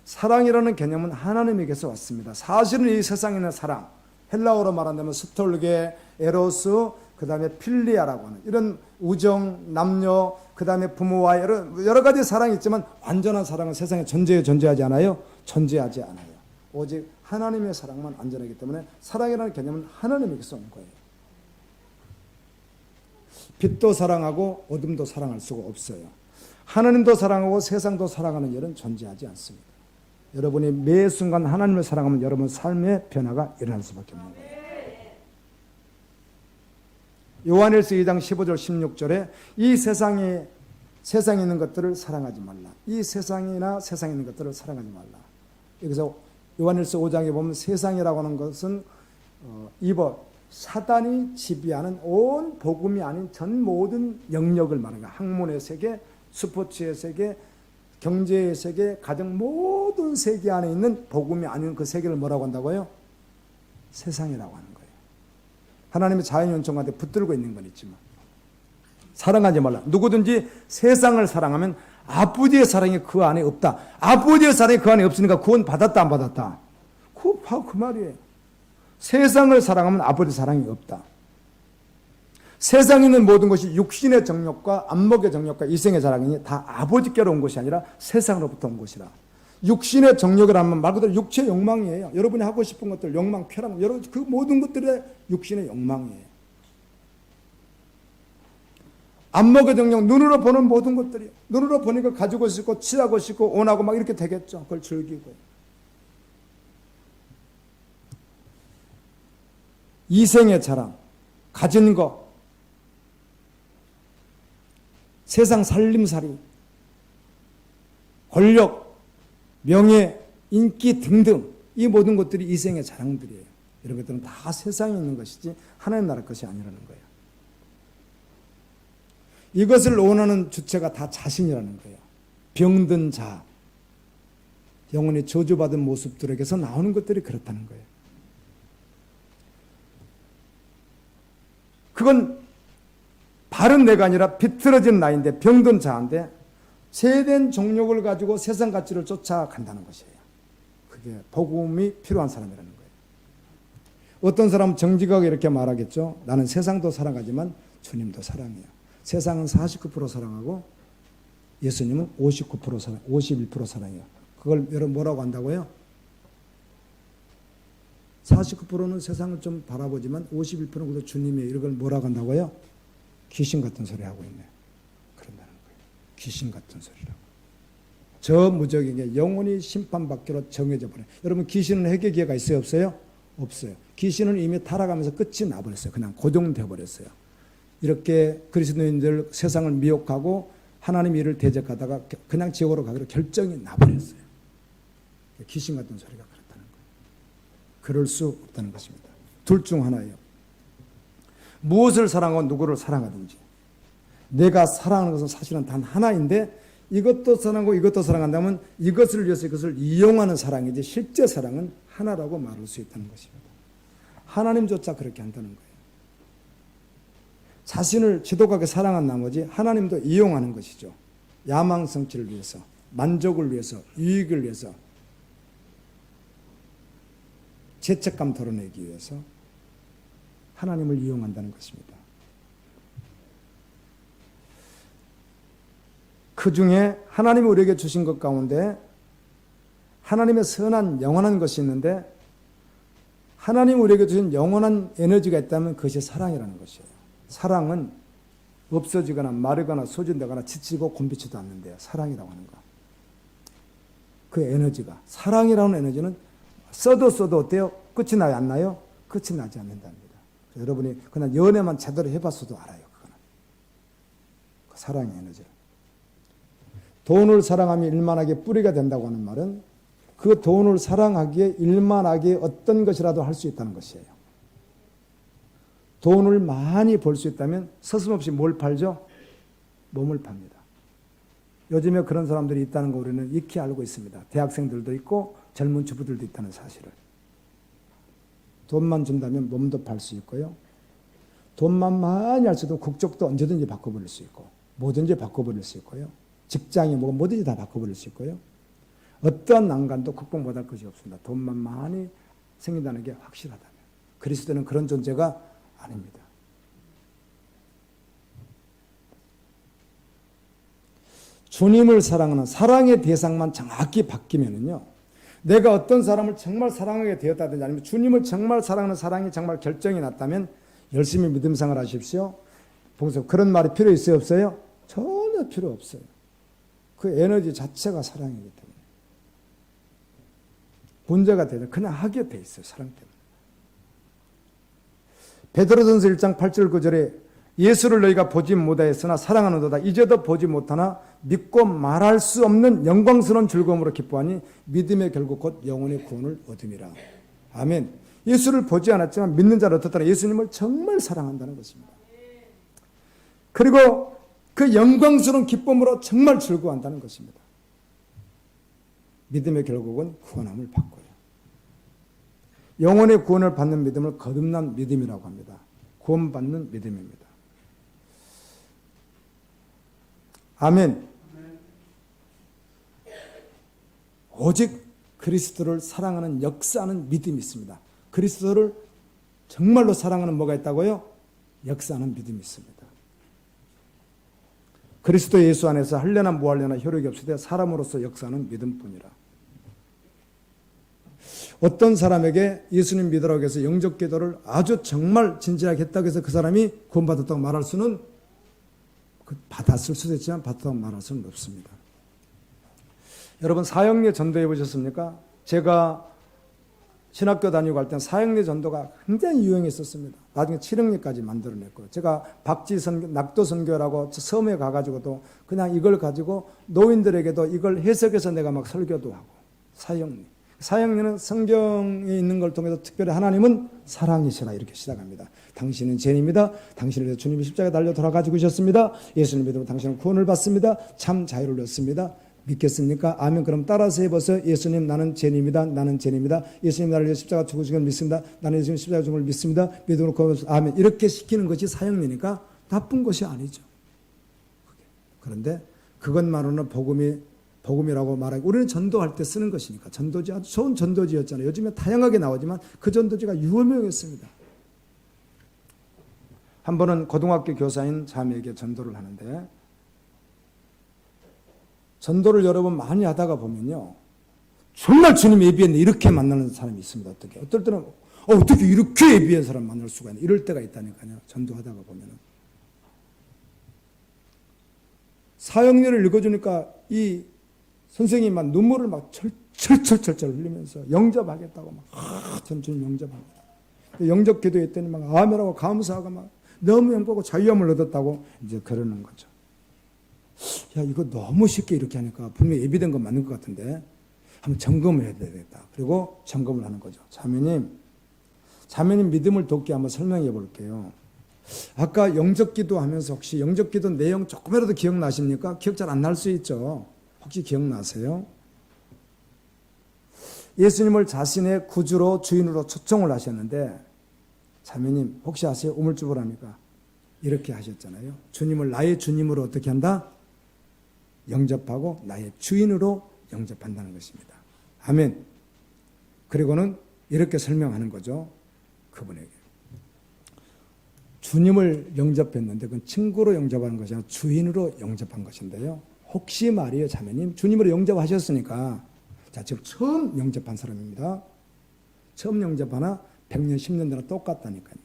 사랑이라는 개념은 하나님에게서 왔습니다. 사실은 이 세상에 있는 사랑, 헬라어로 말한다면 스톨게, 에로스, 그 다음에 필리아라고 하는 이런 우정, 남녀, 그 다음에 부모와 여러 가지 사랑이 있지만 완전한 사랑은 세상에 존재하지 않아요? 존재하지 않아요. 오직 하나님의 사랑만 안전하기 때문에 사랑이라는 개념은 하나님에게서 온 거예요. 빛도 사랑하고 어둠도 사랑할 수가 없어요. 하나님도 사랑하고 세상도 사랑하는 일은 존재하지 않습니다. 여러분이 매 순간 하나님을 사랑하면 여러분 삶의 변화가 일어날 수밖에 없는 거예요. 요한일서 2장 15절 16절에 이 세상에 있는 것들을 사랑하지 말라. 이 세상이나 세상에 있는 것들을 사랑하지 말라. 여기서 요한일서 5장에 보면 세상이라고 하는 것은 사단이 지배하는 온 복음이 아닌 전 모든 영역을 말하는 거예요. 학문의 세계, 스포츠의 세계, 경제의 세계, 가정 모든 세계 안에 있는 복음이 아닌 그 세계를 뭐라고 한다고요? 세상이라고 하는 거예요. 하나님의 자연연천한테 붙들고 있는 건 있지만 사랑하지 말라. 누구든지 세상을 사랑하면 아버지의 사랑이 그 안에 없다. 아버지의 사랑이 그 안에 없으니까 구원 받았다 안 받았다? 그 말이에요. 세상을 사랑하면 아버지 사랑이 없다. 세상에 있는 모든 것이 육신의 정욕과 안목의 정욕과 이생의 자랑이니 다 아버지께로 온 것이 아니라 세상으로부터 온 것이라. 육신의 정욕을 하면 말 그대로 육체의 욕망이에요. 여러분이 하고 싶은 것들, 욕망, 쾌락, 여러 그 모든 것들의 육신의 욕망이에요. 안목의 정욕, 눈으로 보는 모든 것들이 눈으로 보니까 가지고 싶고 취하고 싶고 원하고 막 이렇게 되겠죠. 그걸 즐기고. 이생의 자랑, 가진 것, 세상 살림살이, 권력, 명예, 인기 등등 이 모든 것들이 이생의 자랑들이에요. 이런 것들은 다 세상에 있는 것이지 하나님 나라 것이 아니라는 거예요. 이것을 원하는 주체가 다 자신이라는 거예요. 병든 자, 영혼이 저주받은 모습들에게서 나오는 것들이 그렇다는 거예요. 그건 바른 내가 아니라 비틀어진 나인데 병든 자인데 세된 정욕을 가지고 세상 가치를 쫓아간다는 것이에요. 그게 복음이 필요한 사람이라는 거예요. 어떤 사람은 정직하게 이렇게 말하겠죠. 나는 세상도 사랑하지만 주님도 사랑해요. 세상은 49% 사랑하고 예수님은 59% 사랑, 51% 사랑해요. 그걸 여러분 뭐라고 한다고요? 49%는 세상을 좀 바라보지만 51%는 그래도 주님의 이걸 뭐라고 한다고요? 귀신 같은 소리 하고 있네. 그런다는 거예요. 귀신 같은 소리라고. 저 무적에게 영원히 심판받기로 정해져 버려요. 여러분 귀신은 회개 기회가 있어요? 없어요? 없어요. 귀신은 이미 타락하면서 끝이 나버렸어요. 그냥 고정돼 버렸어요. 이렇게 그리스도인들 세상을 미혹하고 하나님 일을 대적하다가 그냥 지옥으로 가기로 결정이 나버렸어요. 귀신 같은 소리가 그렇다는 거예요. 그럴 수 없다는 것입니다. 둘 중 하나예요. 무엇을 사랑하고 누구를 사랑하든지 내가 사랑하는 것은 사실은 단 하나인데 이것도 사랑하고 이것도 사랑한다면 이것을 위해서 이것을 이용하는 사랑이지 실제 사랑은 하나라고 말할 수 있다는 것입니다. 하나님조차 그렇게 한다는 거예요. 자신을 지독하게 사랑한 나머지 하나님도 이용하는 것이죠. 야망 성취를 위해서, 만족을 위해서, 유익을 위해서, 죄책감 덜어내기 위해서 하나님을 이용한다는 것입니다. 그 중에 하나님이 우리에게 주신 것 가운데 하나님의 선한 영원한 것이 있는데 하나님이 우리에게 주신 영원한 에너지가 있다면 그것이 사랑이라는 것이에요. 사랑은 없어지거나 마르거나 소진되거나 지치고 곤비치도 않는데요. 사랑이라고 하는 거. 그 에너지가, 사랑이라는 에너지는 써도 어때요? 끝이 나요? 안 나요? 끝이 나지 않는답니다. 여러분이 그냥 연애만 제대로 해봤어도 알아요. 그거는. 그 사랑의 에너지를. 돈을 사랑하면 일만하게 뿌리가 된다고 하는 말은 그 돈을 사랑하기에 일만하게 어떤 것이라도 할 수 있다는 것이에요. 돈을 많이 벌 수 있다면 서슴없이 뭘 팔죠? 몸을 팝니다. 요즘에 그런 사람들이 있다는 거 우리는 익히 알고 있습니다. 대학생들도 있고 젊은 주부들도 있다는 사실을. 돈만 준다면 몸도 팔 수 있고요. 돈만 많이 할 수도 국적도 언제든지 바꿔버릴 수 있고 뭐든지 바꿔버릴 수 있고요. 직장이 뭐든지 다 바꿔버릴 수 있고요. 어떠한 난간도 극복 못할 것이 없습니다. 돈만 많이 생긴다는 게 확실하다면. 그리스도는 그런 존재가 아닙니다. 주님을 사랑하는 사랑의 대상만 정확히 바뀌면은요, 내가 어떤 사람을 정말 사랑하게 되었다든지 아니면 주님을 정말 사랑하는 사랑이 정말 결정이 났다면 열심히 믿음 생활 하십시오. 보세요. 그런 말이 필요 있어요? 없어요? 전혀 필요 없어요. 그 에너지 자체가 사랑이기 때문에. 문제가 되죠. 그냥 하게 돼 있어요. 사랑 때문에. 베드로전서 1장 8절 9절에 예수를 너희가 보지 못하였으나 사랑하는도다. 이제도 보지 못하나 믿고 말할 수 없는 영광스러운 즐거움으로 기뻐하니 믿음의 결국 곧 영혼의 구원을 얻음이라. 아멘. 예수를 보지 않았지만 믿는 자를 어떻다나 예수님을 정말 사랑한다는 것입니다. 그리고 그 영광스러운 기쁨으로 정말 즐거워한다는 것입니다. 믿음의 결국은 구원함을 받고요. 영혼의 구원을 받는 믿음을 거듭난 믿음이라고 합니다. 구원받는 믿음입니다. 아멘. 오직 그리스도를 사랑하는 역사하는 믿음이 있습니다. 그리스도를 정말로 사랑하는 뭐가 있다고요? 역사하는 믿음이 있습니다. 그리스도 예수 안에서 할려나 무할려나 효력이 없으되 사람으로서 역사하는 믿음뿐이라. 어떤 사람에게 예수님 믿으라고 해서 영적 기도를 아주 정말 진지하게 했다고 해서 그 사람이 구원받았다고 말할 수는, 받았을 수도 있지만 받았다고 말할 수는 없습니다. 여러분 사형리 전도해 보셨습니까? 제가 신학교 다니고 할 때는 사형리 전도가 굉장히 유행했었습니다. 나중에 칠형리까지 만들어냈고, 제가 낙도 선교라고 섬에 가가지고도 그냥 이걸 가지고 노인들에게도 이걸 해석해서 내가 막 설교도 하고. 사형리. 사형리는 성경에 있는 걸 통해서 특별히 하나님은 사랑이시라 이렇게 시작합니다. 당신은 죄인입니다. 당신을 위해서 주님이 십자가에 달려 돌아가 죽으셨습니다. 예수님 믿으면 당신은 구원을 받습니다. 참 자유를 얻습니다. 믿겠습니까? 아멘. 그럼 따라서 해보세요. 예수님 나는 죄인입니다. 나는 죄인입니다. 예수님 나를 위해 십자가 죽으신 걸 믿습니다. 나는 예수님 십자가 죽은 걸 믿습니다. 믿음으로 구원을 아멘. 이렇게 시키는 것이 사형리니까 나쁜 것이 아니죠. 그런데 그것만으로는 복음이라고 말하고, 우리는 전도할 때 쓰는 것이니까. 전도지 아주 좋은 전도지였잖아요. 요즘에 다양하게 나오지만 그 전도지가 유명했습니다. 한 번은 고등학교 교사인 자매에게 전도를 하는데, 전도를 여러 번 많이 하다가 보면요, 정말 주님 예비했네 이렇게 만나는 사람이 있습니다. 어떨 때는 어떻게 이렇게 예비한 사람 만날 수가 있나, 이럴 때가 있다니까요. 전도하다가 보면은 사형리를 읽어주니까 이 선생님이 막 눈물을 막 철철철철 흘리면서 영접하겠다고 막 전 주님 영접합니다. 영접 기도했더니 막 아멘하고 감사하고 막 너무 영접하고 자유함을 얻었다고 이제 그러는 거죠. 야, 이거 너무 쉽게 이렇게 하니까 분명히 예비된 건 맞는 것 같은데 한번 점검을 해야 되겠다. 그리고 점검을 하는 거죠. 자매님 믿음을 돕게 한번 설명해 볼게요. 아까 영접기도 하면서 혹시 영접기도 내용 조금이라도 기억나십니까? 기억 잘 안 날 수 있죠. 혹시 기억나세요? 예수님을 자신의 구주로 주인으로 초청을 하셨는데, 자매님 혹시 아세요? 우물쭈물하니까 이렇게 하셨잖아요. 주님을 나의 주님으로 어떻게 한다? 영접하고 나의 주인으로 영접한다는 것입니다. 아멘. 그리고는 이렇게 설명하는 거죠. 그분에게 주님을 영접했는데 그건 친구로 영접하는 것이 아니라 주인으로 영접한 것인데요. 혹시 말이에요, 자매님, 주님으로 영접하셨으니까, 자, 지금 처음 영접한 사람입니다. 처음 영접하나 100년 10년 되나 똑같다니까요.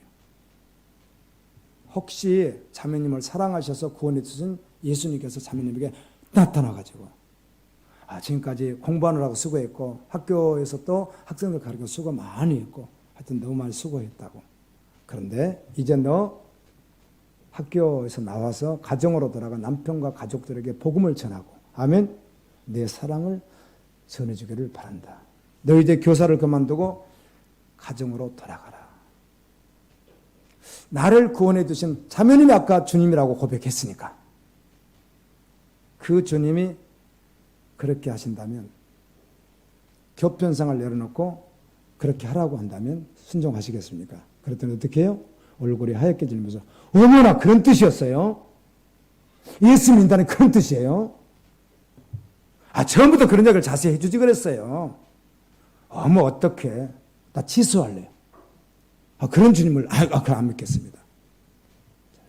혹시 자매님을 사랑하셔서 구원해 주신 예수님께서 자매님에게 나타나가지고, 지금까지 공부하느라고 수고했고 학교에서 또 학생들 가르쳐 수고 많이 했고 하여튼 너무 많이 수고했다고. 그런데 이제 너 학교에서 나와서 가정으로 돌아가 남편과 가족들에게 복음을 전하고, 아멘, 내 사랑을 전해주기를 바란다. 너 이제 교사를 그만두고 가정으로 돌아가라. 나를 구원해 주신 자매님이 아까 주님이라고 고백했으니까 그 주님이 그렇게 하신다면, 교편상을 내려놓고 그렇게 하라고 한다면 순종하시겠습니까? 그랬더니 어떻게 해요? 얼굴이 하얗게 질면서, 어머나 그런 뜻이었어요? 예수 믿는다는 그런 뜻이에요? 처음부터 그런 얘기를 자세히 해주지 그랬어요. 어머 어떡해, 나 취소할래요. 그런 주님을 그럼 안 믿겠습니다.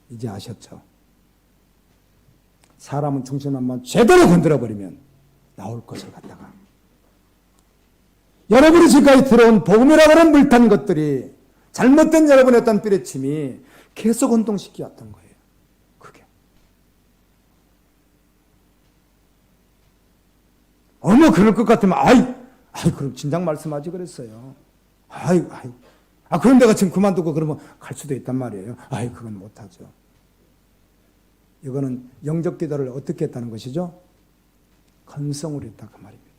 이제 아셨죠? 사람은 중심만 제대로 건드려버리면 나올 것을 갖다가, 여러분이 지금까지 들어온 복음이라고 하는 물탄 것들이 잘못된 여러분의 어떤 뿌리침이 계속 혼동시키었던 거예요. 그게 어머 그럴 것 같으면 그럼 진작 말씀하지 그랬어요. 그럼 내가 지금 그만두고 그러면 갈 수도 있단 말이에요. 그건 못하죠. 이거는 영접 기도를 어떻게 했다는 것이죠? 건성으로 했다 그 말입니다.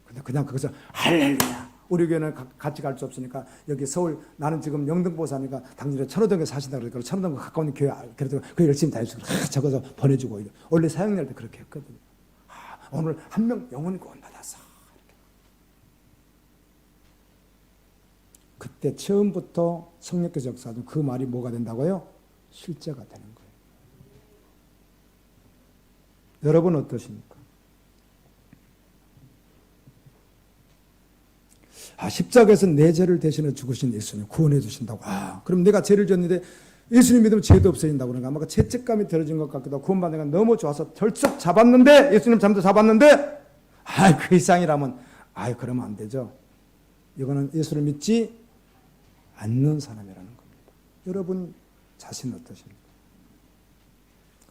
근데 그냥 거기서 할렐루야, 우리 교회는 같이 갈 수 없으니까 여기 서울, 나는 지금 영등포 사니까 당신이 천호동에 사신다 그러니까 천호동과 가까운 교회, 그래도 그 열심히 다니시고 적어서 보내주고, 원래 사형리할 때 그렇게 했거든요. 오늘 한 명 영혼 구원받았어. 그때 처음부터 성령께서 역사하던 그 말이 뭐가 된다고요? 실제가 되는 거예요. 여러분 어떠십니까? 십자가에서 내 죄를 대신해 죽으신 예수님 구원해 주신다고. 그럼 내가 죄를 졌는데 예수님 믿으면 죄도 없어진다고 그러니까 아마 죄책감이 들어진 것 같기도 하고 구원받는 건 너무 좋아서 덜썩 잡았는데 예수님 잠도 잡았는데 그 이상이라면 그러면 안 되죠. 이거는 예수를 믿지 않는 사람이라는 겁니다. 여러분 자신 어떠십니까?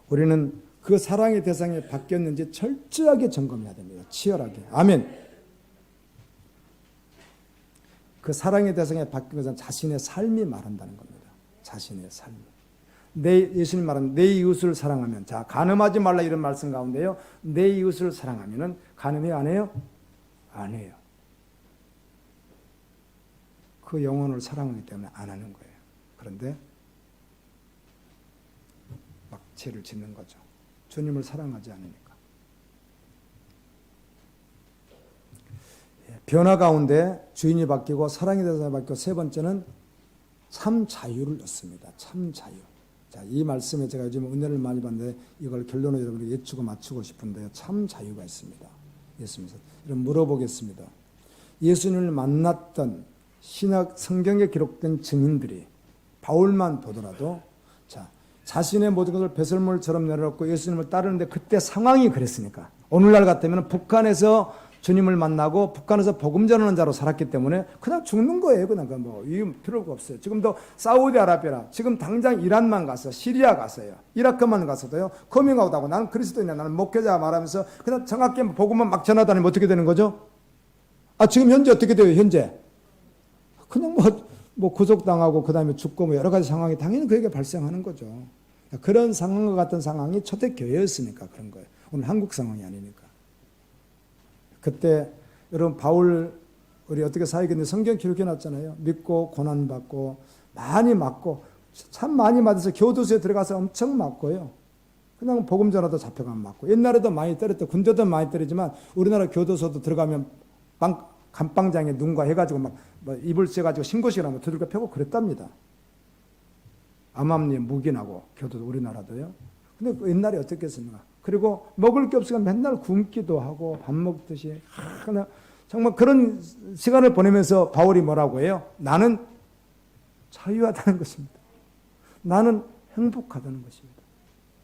우리는 그 사랑의 대상에 바뀌었는지 철저하게 점검해야 됩니다. 치열하게. 아멘. 그 사랑의 대상에 바뀐 것은 자신의 삶이 말한다는 겁니다. 자신의 삶. 예수님 말하는 내 이웃을 사랑하면, 자, 간음하지 말라 이런 말씀 가운데요. 내 이웃을 사랑하면은 간음해요, 안 해요? 안 해요. 그 영혼을 사랑하기 때문에 안 하는 거예요. 그런데 막 죄를 짓는 거죠. 주님을 사랑하지 않으니까. 변화 가운데 주인이 바뀌고 사랑의 대상이 바뀌고 세 번째는 참 자유를 넣습니다. 참 자유. 자, 이 말씀에 제가 요즘 은혜를 많이 받는데 이걸 결론을 여러분에게 예추고 맞추고 싶은데요. 참 자유가 있습니다. 예수님께서. 여러분 물어보겠습니다. 예수님을 만났던 신약 성경에 기록된 증인들이 바울만 보더라도 자, 자신의 모든 것을 배설물처럼 내려놓고 예수님을 따르는데 그때 상황이 그랬으니까 오늘날 같으면 북한에서 주님을 만나고 북한에서 복음 전하는 자로 살았기 때문에 그냥 죽는 거예요. 그냥 이유 필요가 없어요. 지금도 사우디아라비아라 지금 당장 이란만 가서 시리아 갔어요. 이라크만 갔어도요. 커밍아웃하고 나는 그리스도인이야. 나는 목회자 말하면서 그냥 정확히 복음만 막 전하다니면 어떻게 되는 거죠? 지금 현재 어떻게 돼요? 현재 그냥 구속당하고 그 다음에 죽고 여러 가지 상황이 당연히 그에게 발생하는 거죠. 그런 상황과 같은 상황이 초대교회였으니까 그런 거예요. 오늘 한국 상황이 아니니까. 그때 여러분 바울 우리 어떻게 사역했는데 성경 기록해 놨잖아요. 믿고 고난받고 많이 맞고 참 많이 맞아서 교도소에 들어가서 엄청 맞고요. 그냥 복음 전하도 잡혀가면 맞고 옛날에도 많이 때렸대. 군대도 많이 때리지만 우리나라 교도소도 들어가면 감방장에 눈과 해가지고 막 입을 쐬가지고 신고식을 하면 두들겨 패고 그랬답니다. 암암리에 묵인하고 교도소 우리나라도요. 근데 그 옛날에 어떻겠습니까? 그리고 먹을 게 없으니까 맨날 굶기도 하고 밥 먹듯이 그냥 정말 그런 시간을 보내면서 바울이 뭐라고 해요? 나는 자유하다는 것입니다. 나는 행복하다는 것입니다.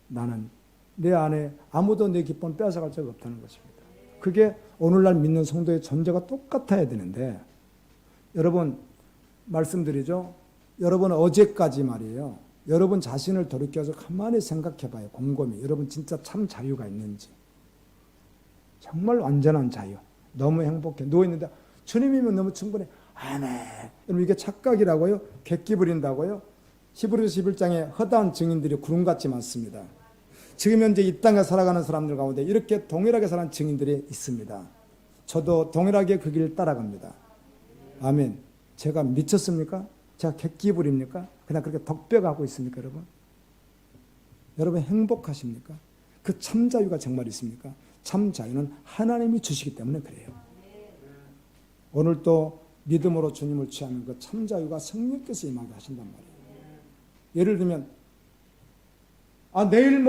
나는 내 안에 아무도 내 기쁨을 빼앗아갈 적 없다는 것입니다. 그게 오늘날 믿는 성도의 존재가 똑같아야 되는데 여러분 말씀드리죠. 여러분 어제까지 말이에요. 여러분 자신을 돌이켜서 가만히 생각해봐요. 곰곰이. 여러분 진짜 참 자유가 있는지. 정말 완전한 자유. 너무 행복해. 누워있는데 주님이면 너무 충분해. 안 해. 여러분 이게 착각이라고요? 객기 부린다고요? 히브리서 11장에 허다한 증인들이 구름같이 많습니다. 지금 현재 이 땅에 살아가는 사람들 가운데 이렇게 동일하게 사는 증인들이 있습니다. 저도 동일하게 그 길 따라갑니다. 아멘. 제가 미쳤습니까? 제가 객기 부립니까? 그냥 그렇게 덕배가고 있습니까, 여러분? 여러분 행복하십니까? 그 참 자유가 정말 있습니까? 참 자유는 하나님이 주시기 때문에 그래요. 오늘 또 믿음으로 주님을 취하면 그 참 자유가 성령께서 임하게 하신단 말이에요. 예를 들면 내일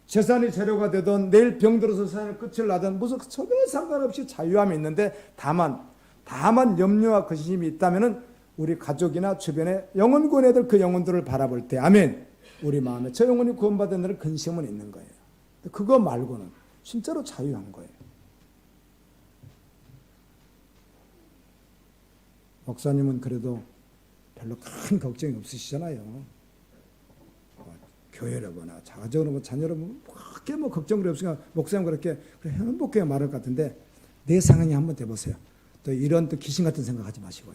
재산이 재료가 되든 내일 병들어서 세상의 끝을 나든 무슨 전혀 상관없이 자유함이 있는데 다만 염려와 근심이 있다면은 우리 가족이나 주변에 영혼 구원 애들 그 영혼들을 바라볼 때 아멘. 우리 마음에 저 영혼이 구원받은 애들 근심은 있는 거예요. 그거 말고는 진짜로 자유한 거예요. 목사님은 그래도 별로 큰 걱정이 없으시잖아요. 교회라거나 자가적으로 자녀로 크게 걱정이 없으니까 목사님 그렇게 행복하게 말할 것 같은데 내 상황이 한번 돼보세요. 또 이런 또 귀신 같은 생각하지 마시고요.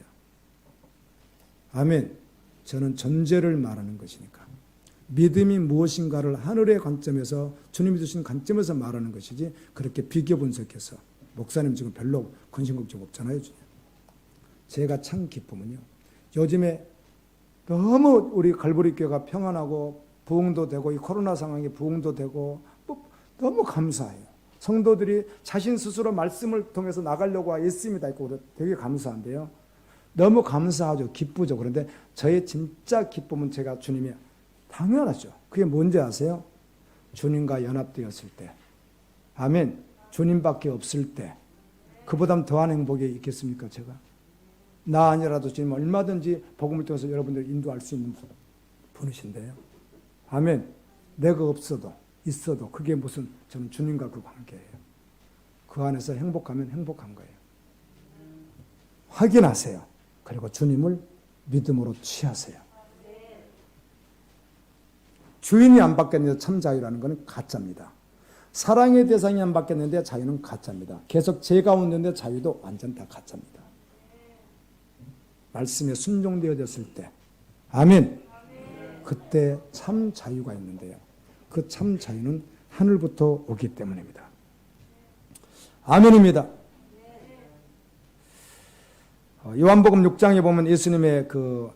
아멘. 저는 전제를 말하는 것이니까. 믿음이 무엇인가를 하늘의 관점에서 주님이 주신 관점에서 말하는 것이지 그렇게 비교 분석해서 목사님 지금 별로 근심 걱정 없잖아요. 제가 참 기쁨은요. 요즘에 너무 우리 갈보리 교회가 평안하고 부흥도 되고 이 코로나 상황에 부흥도 되고 너무 감사해요. 성도들이 자신 스스로 말씀을 통해서 나가려고 애씀이 다 있고 되게 감사한데요. 너무 감사하죠. 기쁘죠. 그런데 저의 진짜 기쁨은 제가 주님이 당연하죠. 그게 뭔지 아세요? 주님과 연합되었을 때. 아멘. 주님밖에 없을 때. 그보다 더한 행복이 있겠습니까? 제가. 나 아니라도 주님 얼마든지 복음을 통해서 여러분들 인도할 수 있는 분이신데요. 아멘. 내가 없어도 있어도 그게 무슨 저는 주님과 그 관계예요. 그 안에서 행복하면 행복한 거예요. 확인하세요. 그리고 주님을 믿음으로 취하세요. 주인이 안 바뀌었는데 참 자유라는 것은 가짜입니다. 사랑의 대상이 안 바뀌었는데 자유는 가짜입니다. 계속 죄가 없는데 자유도 완전 다 가짜입니다. 말씀에 순종되어졌을 때 아멘. 그때 참 자유가 있는데요. 그 참 자유는 하늘부터 오기 때문입니다. 아멘입니다. 요한복음 6장에 보면 예수님의 그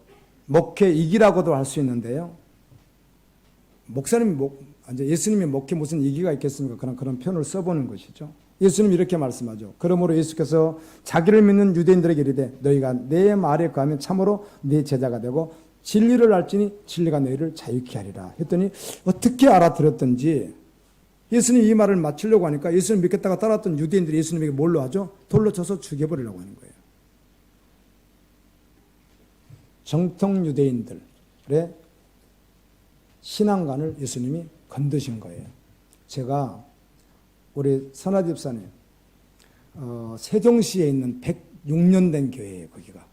목회 이기라고도 할 수 있는데요. 예수님의 목회 무슨 이기가 있겠습니까? 그런 표현을 써보는 것이죠. 예수님이 이렇게 말씀하죠. 그러므로 예수께서 자기를 믿는 유대인들에게 이르되 너희가 내 말에 거하면 참으로 내 제자가 되고 진리를 알지니 진리가 너희를 자유케 하리라 했더니 어떻게 알아들었던지 예수님이 이 말을 맞추려고 하니까 예수님 믿겠다가 따랐던 유대인들이 예수님에게 뭘로 하죠? 돌로 쳐서 죽여버리려고 하는 거예요. 정통 유대인들의 신앙관을 예수님이 건드신 거예요. 제가 우리 선하 집사님 세종시에 있는 106년 된 교회예요. 거기가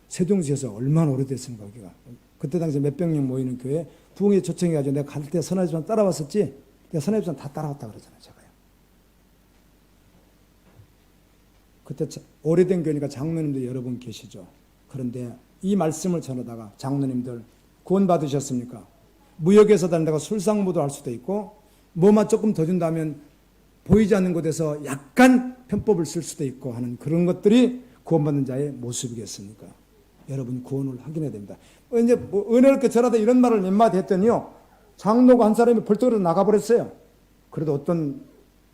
세종시에서 얼마나 오래됐습니까? 거기가 그때 당시 몇백 명 모이는 교회 부흥에 초청해가지고 내가 갈 때 선하 집사님 따라왔었지. 내가 선하 집사님 다 따라왔다 그러잖아요. 제가요. 그때 오래된 교회니까 장로님들 여러 분 계시죠. 그런데 이 말씀을 전하다가 장로님들 구원 받으셨습니까? 무역에서 다닌다가 술상무도 할 수도 있고 뭐만 조금 더 준다면 보이지 않는 곳에서 약간 편법을 쓸 수도 있고 하는 그런 것들이 구원받는 자의 모습이겠습니까? 여러분 구원을 확인해야 됩니다. 이제 은혜롭게 전하다 이런 말을 몇 마디 했더니요. 장로가 한 사람이 벌떡으로 나가버렸어요. 그래도 어떤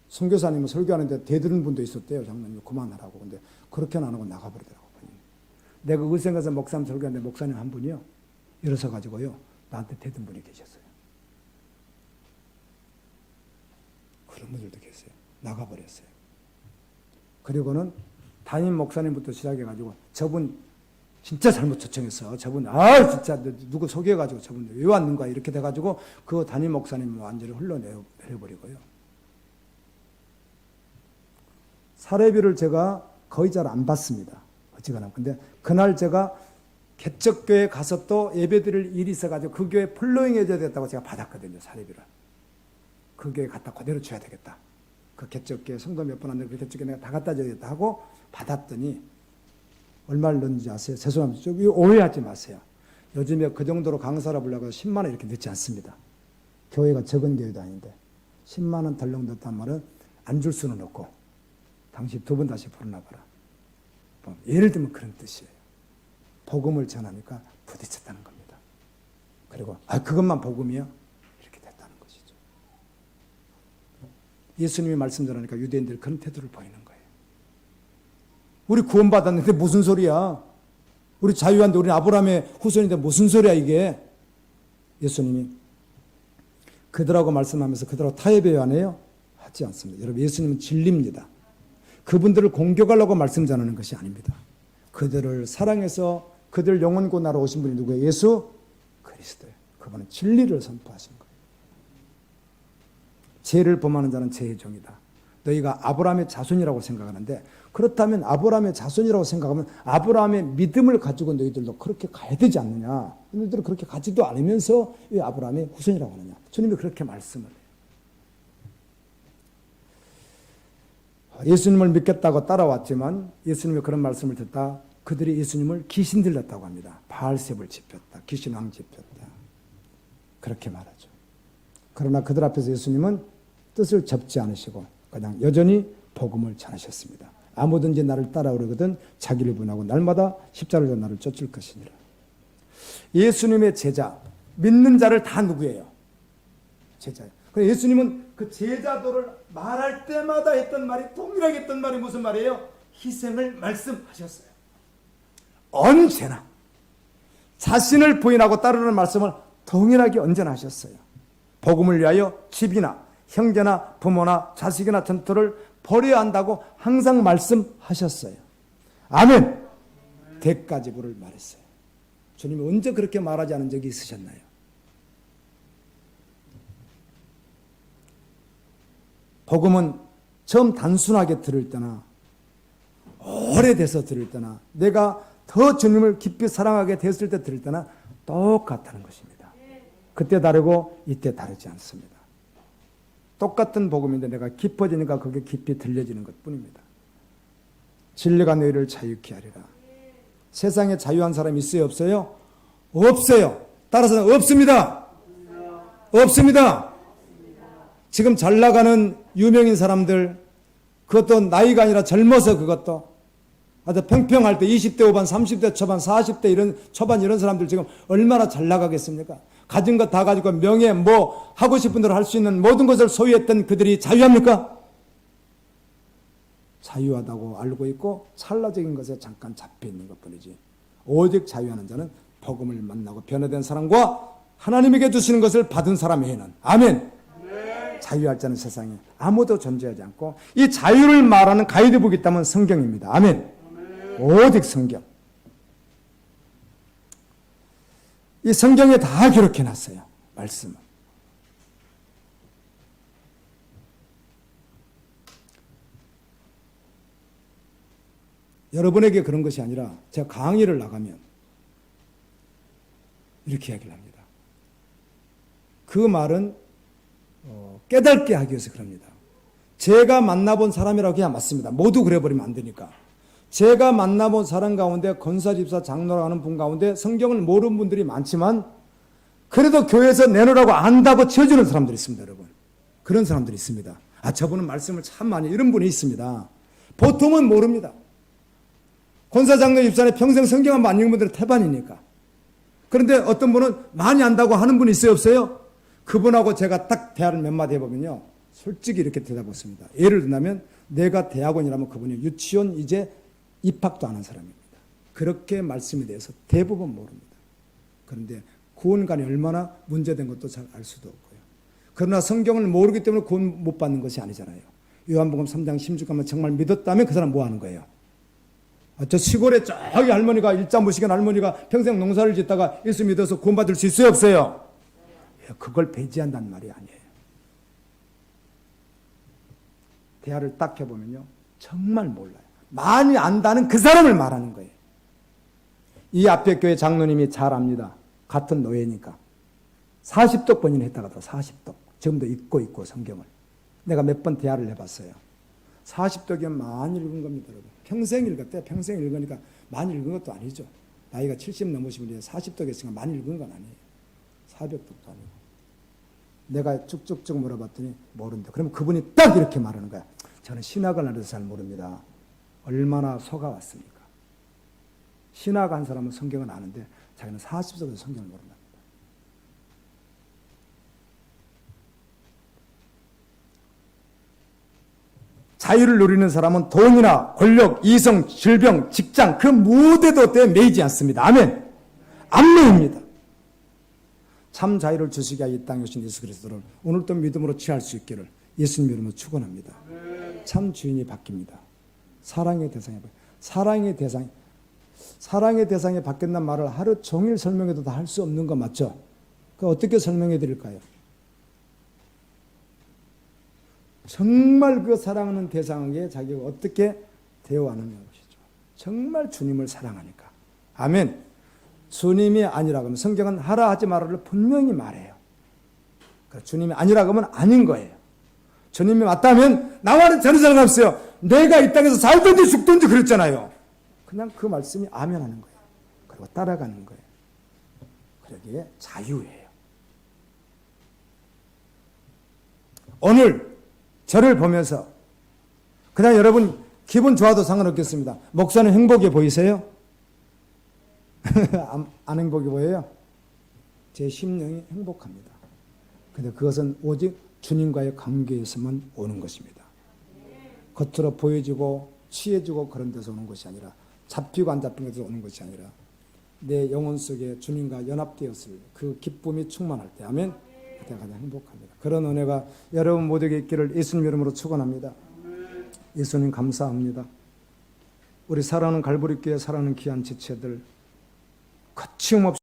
선교사님은 설교하는데 대드는 분도 있었대요. 장로님 그만하라고. 근데 그렇게는 안 하고 나가버리더라고요. 내가 의성 가서 목사님 설교하는데 목사님 한 분이요. 일어서 가지고요. 나한테 대든 분이 계셨어요. 그런 분들도 계세요. 나가버렸어요. 그리고는 담임 목사님부터 시작해가지고 저분 진짜 잘못 초청했어. 저분 진짜 누구 속여가지고 저분 왜 왔는가 이렇게 돼가지고 그 담임 목사님을 완전히 흘러내려버리고요. 사례비를 제가 거의 잘 안 받습니다. 어찌거나. 근데 그날 제가 개척교회 가서 또 예배드릴 일이 있어가지고 그 교회 플로잉 해줘야 되겠다고 제가 받았거든요. 사례비를. 그 교회 갖다 그대로 줘야 되겠다. 그 개척교회 성도 몇 번 안 되고 그 개척교회 내가 다 갖다 줘야겠다 하고 받았더니 얼마를 넣는지 아세요? 죄송합니다. 오해하지 마세요. 요즘에 그 정도로 강사라 불러서 10만 원 이렇게 넣지 않습니다. 교회가 적은 교회도 아닌데 10만 원 덜렁 넣었단 말은 안 줄 수는 없고 당신 두 번 다시 부르나 봐라. 예를 들면 그런 뜻이에요. 복음을 전하니까 부딪혔다는 겁니다. 그리고 그것만 복음이야? 이렇게 됐다는 것이죠. 예수님이 말씀 전하니까 유대인들이 그런 태도를 보이는 거예요. 우리 구원받았는데 무슨 소리야? 우리 자유한데 우리는 아브라함의 후손인데 무슨 소리야 이게? 예수님이 그들하고 말씀하면서 그들하고 타협해야 하네요? 하지 않습니다. 여러분 예수님은 진리입니다. 그분들을 공격하려고 말씀 전하는 것이 아닙니다. 그들을 사랑해서 그들 영혼 구원하러 오신 분이 누구예요? 예수 그리스도예요. 그분은 진리를 선포하신 거예요. 죄를 범하는 자는 죄의 종이다. 너희가 아브라함의 자손이라고 생각하는데 그렇다면 아브라함의 자손이라고 생각하면 아브라함의 믿음을 가지고 너희들도 그렇게 가야 되지 않느냐. 너희들은 그렇게 가지도 않으면서 왜 아브라함의 후손이라고 하느냐. 주님이 그렇게 말씀을 해요. 예수님을 믿겠다고 따라왔지만 예수님이 그런 말씀을 듣다 그들이 예수님을 귀신 들렸다고 합니다. 바알셉을 지폈다. 귀신왕 지폈다. 그렇게 말하죠. 그러나 그들 앞에서 예수님은 뜻을 접지 않으시고 그냥 여전히 복음을 전하셨습니다. 아무든지 나를 따라오려거든 자기를 분하고 날마다 십자가를 져 나를 쫓을 것이니라. 예수님의 제자, 믿는 자를 다 누구예요? 제자예요. 그래서 예수님은 그 제자도를 말할 때마다 했던 말이, 동일하게 했던 말이 무슨 말이에요? 희생을 말씀하셨어요. 언제나 자신을 부인하고 따르는 말씀을 동일하게 언제나 하셨어요. 복음을 위하여 집이나 형제나 부모나 자식이나 전토를 버려야 한다고 항상 말씀하셨어요. 아멘. 대가 지불을 말했어요. 주님이 언제 그렇게 말하지 않은 적이 있으셨나요? 복음은 처음 단순하게 들을 때나 오래돼서 들을 때나 내가 더 주님을 깊이 사랑하게 됐을 때 들을 때나 똑같다는 것입니다. 그때 다르고 이때 다르지 않습니다. 똑같은 복음인데 내가 깊어지니까 그게 깊이 들려지는 것뿐입니다. 진리가 너희를 자유케 하리라. 세상에 자유한 사람이 있어요? 없어요? 없어요. 따라서 없습니다. 없습니다. 지금 잘 나가는 유명인 사람들, 그것도 나이가 아니라 젊어서 그것도 아주 평평할 때 20대 후반, 30대 초반, 40대 이런 초반 이런 사람들 지금 얼마나 잘 나가겠습니까? 가진 것 다 가지고 명예, 뭐 하고 싶은 대로 할 수 있는 모든 것을 소유했던 그들이 자유합니까? 자유하다고 알고 있고 찰나적인 것에 잠깐 잡혀 있는 것뿐이지. 오직 자유하는 자는 복음을 만나고 변화된 사람과 하나님에게 주시는 것을 받은 사람 외에는, 아멘. 네. 자유할 자는 세상에 아무도 존재하지 않고, 이 자유를 말하는 가이드북이 있다면 성경입니다. 아멘. 네. 오직 성경. 이 성경에 다 기록해 놨어요. 말씀은. 여러분에게 그런 것이 아니라 제가 강의를 나가면 이렇게 이야기를 합니다. 그 말은 깨닫게 하기 위해서 그럽니다. 제가 만나본 사람이라고 해야 맞습니다. 모두 그래버리면 안 되니까. 제가 만나본 사람 가운데 권사, 집사, 장로라고 하는 분 가운데 성경을 모르는 분들이 많지만 그래도 교회에서 내놓으라고 안다고 쳐주는 사람들이 있습니다. 여러분. 그런 사람들이 있습니다. 아, 저분은 말씀을 참 많이, 이런 분이 있습니다. 보통은 모릅니다. 권사, 장로, 집사는 평생 성경 한 번 안 읽은 분들은 태반이니까. 그런데 어떤 분은 많이 안다고 하는 분이 있어요? 없어요? 그분하고 제가 딱 대화를 몇 마디 해보면요, 솔직히 이렇게 대답했습니다. 예를 들면 내가 대학원이라면 그분이 유치원 이제 입학도 안 한 사람입니다. 그렇게 말씀에 대해서 대부분 모릅니다. 그런데 구원관이 얼마나 문제된 것도 잘 알 수도 없고요. 그러나 성경을 모르기 때문에 구원 못 받는 것이 아니잖아요. 요한복음 3장 16절만 정말 믿었다면 그 사람 뭐 하는 거예요? 저 시골에 저기 할머니가, 일자 무식한 할머니가 평생 농사를 짓다가 예수 믿어서 구원받을 수 있어요? 없어요? 그걸 배제한다는 말이 아니에요. 대화를 딱 해보면요, 정말 몰라요. 많이 안다는 그 사람을 말하는 거예요. 이 앞에 교회 장로님이 잘 압니다. 같은 노예니까. 40독 번이나 했다가도 40독. 지금도 읽고 성경을. 내가 몇 번 대화를 해봤어요. 40독이면 많이 읽은 겁니다, 여러분. 평생 읽었대. 평생 읽으니까 많이 읽은 것도 아니죠. 나이가 70 넘으시면 40독 했으니까 많이 읽은 건 아니에요. 400독도 아니고. 내가 쭉쭉쭉 물어봤더니 모른다. 그러면 그분이 딱 이렇게 말하는 거야. 저는 신학을 알아서 잘 모릅니다. 얼마나 속아왔습니까? 신학한 사람은 성경은 아는데 자기는 40독에서 성경을 모른다. 자유를 누리는 사람은 돈이나 권력, 이성, 질병, 직장 그 무엇에도 매이지 않습니다. 아멘. 안 매입니다. 참 자유를 주시게 하여 이 땅에 오신 예수 그리스도를 오늘도 믿음으로 취할 수 있기를 예수님 이름으로 축원합니다. 참 주인이 바뀝니다. 사랑의 대상에 사랑의 대상에 바뀐다는 말을 하루 종일 설명해도 다 할 수 없는 거 맞죠? 그 어떻게 설명해 드릴까요? 정말 그 사랑하는 대상에게 자기가 어떻게 대우하느냐 것이죠. 정말 주님을 사랑하니까. 아멘. 주님이 아니라고 하면 성경은 하라 하지 말아를 분명히 말해요. 그러니까 주님이 아니라고 하면 아닌 거예요. 주님이 맞다면 나와는 전혀 상관없어요. 내가 이 땅에서 살든지 죽든지 그랬잖아요. 그냥 그 말씀이 아멘 하는 거예요. 그리고 따라가는 거예요. 그러기에 자유예요. 오늘 저를 보면서 그냥 여러분 기분 좋아도 상관없겠습니다. 목사는 행복해 보이세요? 안 행복해 보여요? 제 심령이 행복합니다. 근데 그것은 오직 주님과의 관계에서만 오는 것입니다. 겉으로 보여지고 취해지고 그런 데서 오는 것이 아니라, 잡히고 안 잡힌 데서 오는 것이 아니라 내 영혼 속에 주님과 연합되었을 그 기쁨이 충만할 때, 아멘, 그때 가장 행복합니다. 그런 은혜가 여러분 모두에게 있기를 예수님 이름으로 축원합니다. 예수님 감사합니다. 우리 사랑하는 갈보리교회 사랑하는 귀한 지체들, 거침없이